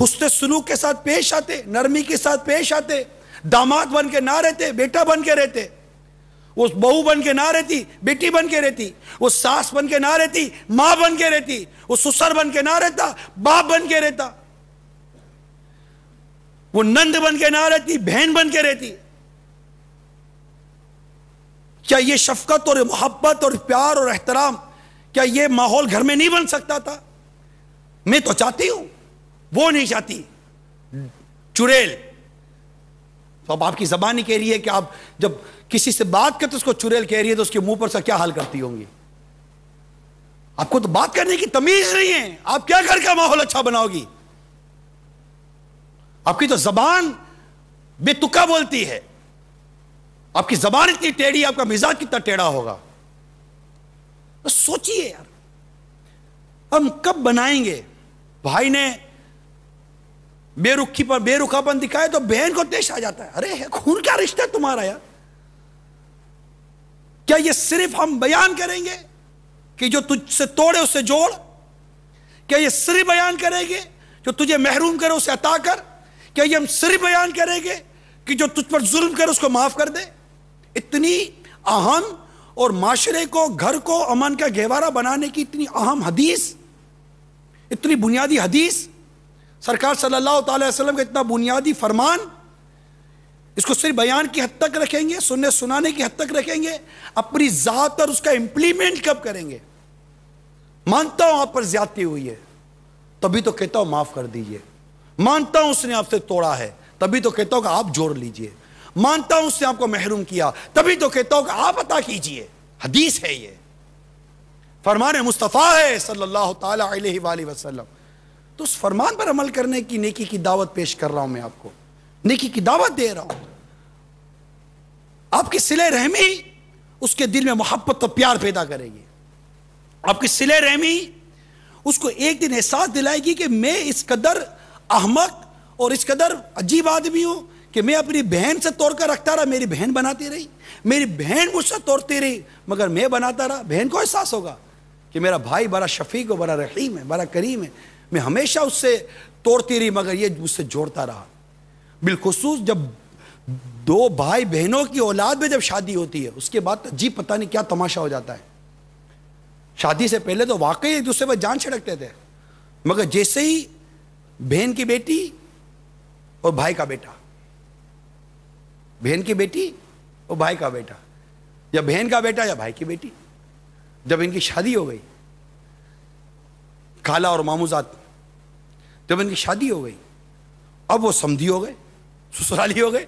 حسن سلوک کے ساتھ پیش آتے، نرمی کے ساتھ پیش آتے، داماد بن کے نہ رہتے، بیٹا بن کے رہتے، وہ بہو بن کے نہ رہتی، بیٹی بن کے رہتی، وہ ساس بن کے نہ رہتی، ماں بن کے رہتی، وہ سسر بن کے نہ رہتا، باپ بن کے رہتا، وہ نند بن کے نہ رہتی، بہن بن کے رہتی۔ کیا یہ شفقت اور محبت اور پیار اور احترام، کیا یہ ماحول گھر میں نہیں بن سکتا تھا؟ میں تو چاہتی ہوں، وہ نہیں چاہتی، چڑیل۔ تو اب آپ کی زبان ہی کہہ رہی ہے کہ آپ جب کسی سے بات کرتے اس کو چڑیل کہہ رہی ہے تو اس کے منہ پر سے کیا حال کرتی ہوں گی؟ آپ کو تو بات کرنے کی تمیز نہیں ہے، آپ کیا گھر کا ماحول اچھا بناؤ گی؟ آپ کی تو زبان بے تکا بولتی ہے، آپ کی زبان اتنی ٹیڑھی، آپ کا مزاج کتنا ٹیڑھا ہوگا؟ بس سوچئے یار، ہم کب بنائیں گے؟ بھائی نے بے رخی پر بے رخاپن دکھائے تو بہن کو تیش آ جاتا ہے، ارے خون کیا رشتہ ہے تمہارا یار؟ کیا یہ صرف ہم بیان کریں گے کہ جو تجھ سے توڑے اسے جوڑ؟ کیا یہ صرف بیان کریں گے جو تجھے محروم کرے اسے عطا کر؟ کیا یہ ہم صرف بیان کریں گے کہ جو تجھ پر ظلم کرے اس کو معاف کر دے؟ اتنی اہم اور معاشرے کو، گھر کو امن کا گہوارہ بنانے کی اتنی اہم حدیث، اتنی بنیادی حدیث، سرکار صلی اللہ تعالی وسلم کا اتنا بنیادی فرمان، اس کو صرف بیان کی حد تک رکھیں گے، سننے سنانے کی حد تک رکھیں گے، اپنی ذات پر اس کا امپلیمنٹ کب کریں گے؟ مانتا ہوں آپ پر زیادتی ہوئی ہے، تبھی تو کہتا ہوں معاف کر دیجئے، مانتا ہوں اس نے آپ سے توڑا ہے، تبھی تو کہتا ہوں کہ آپ جوڑ لیجئے، مانتا ہوں اس نے آپ کو محروم کیا، تبھی تو کہتا ہوں کہ آپ عطا کیجئے۔ حدیث ہے، یہ فرمان مصطفیٰ ہے صلی اللہ تعالی علیہ وآلہ وسلم۔ تو اس فرمان پر عمل کرنے کی نیکی کی دعوت پیش کر رہا ہوں، میں آپ کو نیکی کی دعوت دے رہا ہوں۔ آپ کی صلہ رحمی اس کے دل میں محبت و پیار پیدا کرے گی، آپ کی صلہ رحمی اس کو ایک دن احساس دلائے گی کہ میں اس قدر احمق اور اس قدر عجیب آدمی ہوں کہ میں اپنی بہن سے توڑ کر رکھتا رہا، میری بہن بناتی رہی، میری بہن مجھ سے توڑتی رہی مگر میں بناتا رہا۔ بہن کو احساس ہوگا کہ میرا بھائی بڑا شفیق و بڑا رحیم ہے، بڑا کریم ہے، میں ہمیشہ اس سے توڑتی رہی مگر یہ مجھ سے جوڑتا رہا۔ بالخصوص جب دو بھائی بہنوں کی اولاد میں جب شادی ہوتی ہے، اس کے بعد جی پتہ نہیں کیا تماشا ہو جاتا ہے۔ شادی سے پہلے تو واقعی ایک دوسرے پر جان چھڑکتے تھے، مگر جیسے ہی بہن کی بیٹی اور بھائی کا بیٹا، بہن کی بیٹی اور بھائی کا بیٹا، یا بہن کا بیٹا یا بھائی کی بیٹی، جب ان کی شادی ہو گئی، خالہ اور ماموزاد، جب ان کی شادی ہو گئی، اب وہ سمدھی ہو گئے، سسرالی ہو گئے۔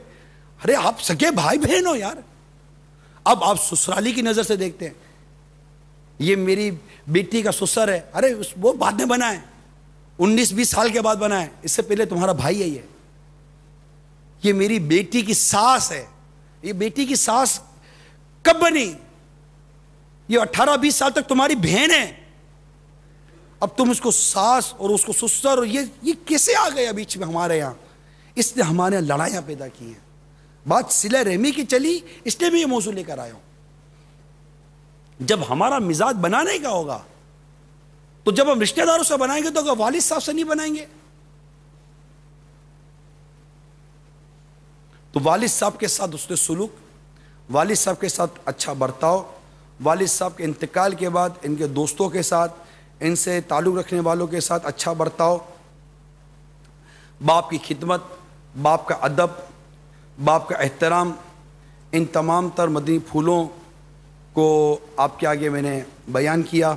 ارے آپ سگے بھائی بہن ہو یار، اب آپ سسرالی کی نظر سے دیکھتے ہیں، یہ میری بیٹی کا سسر ہے، ارے وہ بعد میں بنا ہے، 19-20 سال کے بعد بنا ہے، اس سے پہلے تمہارا بھائی ہے، یہ میری بیٹی کی ساس ہے، یہ بیٹی کی ساس کب بنی؟ یہ 18-20 سال تک تمہاری بہن ہے، اب تم اس کو ساس اور اس کو سسر، اور یہ کیسے آ گیا بیچ میں ہمارے یہاں؟ اس نے ہمارے یہاں لڑائیاں پیدا کی ہیں۔ بات صلہ رحمی کی چلی، اس لیے میں یہ موضوع لے کر آیا ہوں۔ جب ہمارا مزاج بنانے کا ہوگا تو جب ہم رشتہ داروں سے بنائیں گے تو اگر والد صاحب سے نہیں بنائیں گے تو والد صاحب کے ساتھ حسن سلوک، والد صاحب کے ساتھ اچھا برتاؤ، والد صاحب کے انتقال کے بعد ان کے دوستوں کے ساتھ، ان سے تعلق رکھنے والوں کے ساتھ اچھا برتاؤ، باپ کی خدمت، باپ کا ادب، باپ کا احترام، ان تمام تر مدنی پھولوں کو آپ کے آگے میں نے بیان کیا،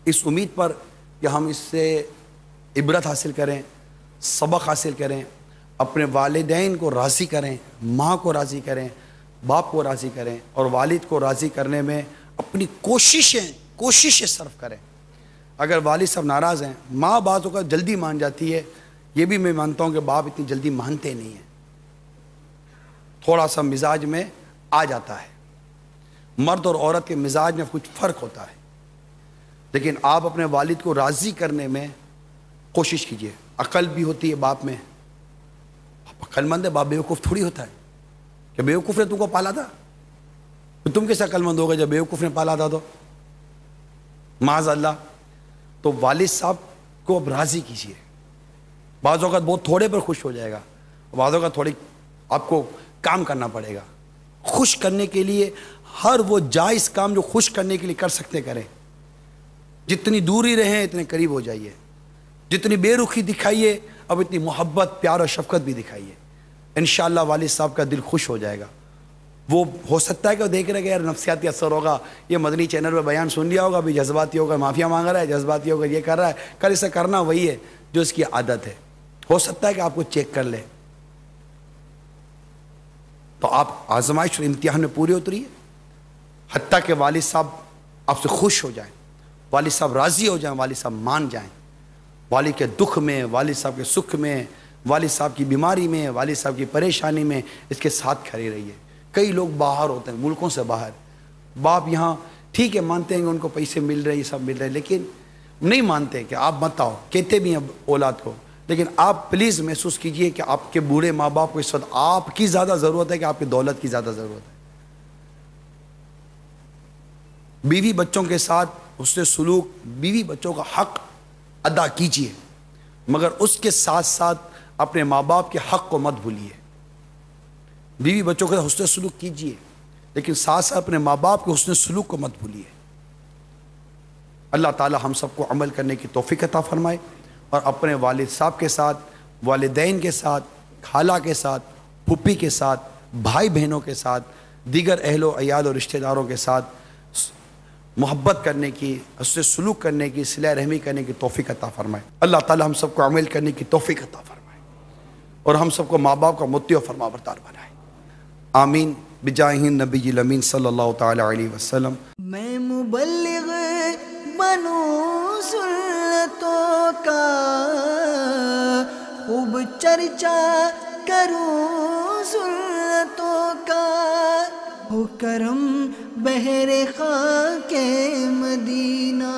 اس امید پر کہ ہم اس سے عبرت حاصل کریں، سبق حاصل کریں، اپنے والدین کو راضی کریں، ماں کو راضی کریں، باپ کو راضی کریں، اور والد کو راضی کرنے میں اپنی کوششیں صرف کریں۔ اگر والد صاحب ناراض ہیں، ماں باتوں کا جلدی مان جاتی ہے، یہ بھی میں مانتا ہوں کہ باپ اتنی جلدی مانتے نہیں ہیں، تھوڑا سا مزاج میں آ جاتا ہے۔ مرد اور عورت کے مزاج میں کچھ فرق ہوتا ہے، لیکن آپ اپنے والد کو راضی کرنے میں کوشش کیجئے۔ عقل بھی ہوتی ہے باپ میں، باپ عقل مند ہے، باپ بیوقوف تھوڑی ہوتا ہے کہ بیوقوف نے تم کو پالا تھا، تو تم کیسے عقل مند ہوگا جب بیوقوف نے پالا تھا؟ تو معاذ اللہ۔ تو والد صاحب کو اب راضی کیجئے۔ بعض اوقات بہت تھوڑے پر خوش ہو جائے گا، بعض اوقات تھوڑی آپ کو کام کرنا پڑے گا۔ خوش کرنے کے لیے ہر وہ جائز کام جو خوش کرنے کے لیے کر سکتے کریں۔ جتنی دوری رہیں اتنے قریب ہو جائیے، جتنی بے رخی دکھائیے اب اتنی محبت، پیار اور شفقت بھی دکھائیے۔ انشاءاللہ والد صاحب کا دل خوش ہو جائے گا۔ وہ ہو سکتا ہے کہ وہ دیکھ رہے کہ یار نفسیاتی اثر ہوگا، یہ مدنی چینل پہ بیان سن لیا ہوگا، ابھی جذباتی ہوگا، معافیا مانگ رہا ہے، جذباتی ہوگا، یہ کر رہا ہے، کل اسے کرنا وہی ہے جو اس کی عادت ہے۔ ہو سکتا ہے کہ آپ کو چیک کر لے، تو آپ آزمائش اور امتحان میں پورے اتریے، حتیٰ کہ والد صاحب آپ سے خوش ہو جائیں، والد صاحب راضی ہو جائیں، والد صاحب مان جائیں۔ والد کے دکھ میں، والد صاحب کے سکھ میں، والد صاحب کی بیماری میں، والد صاحب کی پریشانی میں اس کے ساتھ کھڑے رہیے۔ کئی لوگ باہر ہوتے ہیں، ملکوں سے باہر، باپ یہاں ٹھیک ہے مانتے ہیں کہ ان کو پیسے مل رہے ہیں، یہ سب مل رہے ہیں، لیکن نہیں مانتے کہ آپ مت آؤ، کہتے بھی ہیں اولاد کو، لیکن آپ پلیز محسوس کیجئے کہ آپ کے بوڑھے ماں باپ کو اس وقت آپ کی زیادہ ضرورت ہے کہ آپ کی دولت کی زیادہ ضرورت ہے۔ بیوی بچوں کے ساتھ حسن سلوک، بیوی بچوں کا حق ادا کیجئے، مگر اس کے ساتھ ساتھ اپنے ماں باپ کے حق کو مت بھولیے۔ بیوی بچوں کے ساتھ حسن سلوک کیجئے، لیکن ساتھ ساتھ اپنے ماں باپ کے حسن سلوک کو مت بھولیے۔ اللہ تعالی ہم سب کو عمل کرنے کی توفیق عطا فرمائے، اور اپنے والد صاحب کے ساتھ، والدین کے ساتھ، خالہ کے ساتھ، پھپھی کے ساتھ، بھائی بہنوں کے ساتھ، دیگر اہل و عیال اور رشتہ داروں کے ساتھ محبت کرنے کی، حسن سلوک کرنے کی، صلہ رحمی کرنے کی توفیق عطا فرمائے۔ اللہ تعالی ہم سب کو عمل کرنے کی توفیق عطا فرمائے، اور ہم سب کو ماں باپ کا مطیع و فرما بردار بنائے۔ آمین بجاہ النبی الامین صلی اللہ تعالی علیہ وسلم۔ میں مبلغ بنوں سنتوں کا، خوب چرچا کروں سنتوں کا، ہو کرم بہر خاک مدینہ۔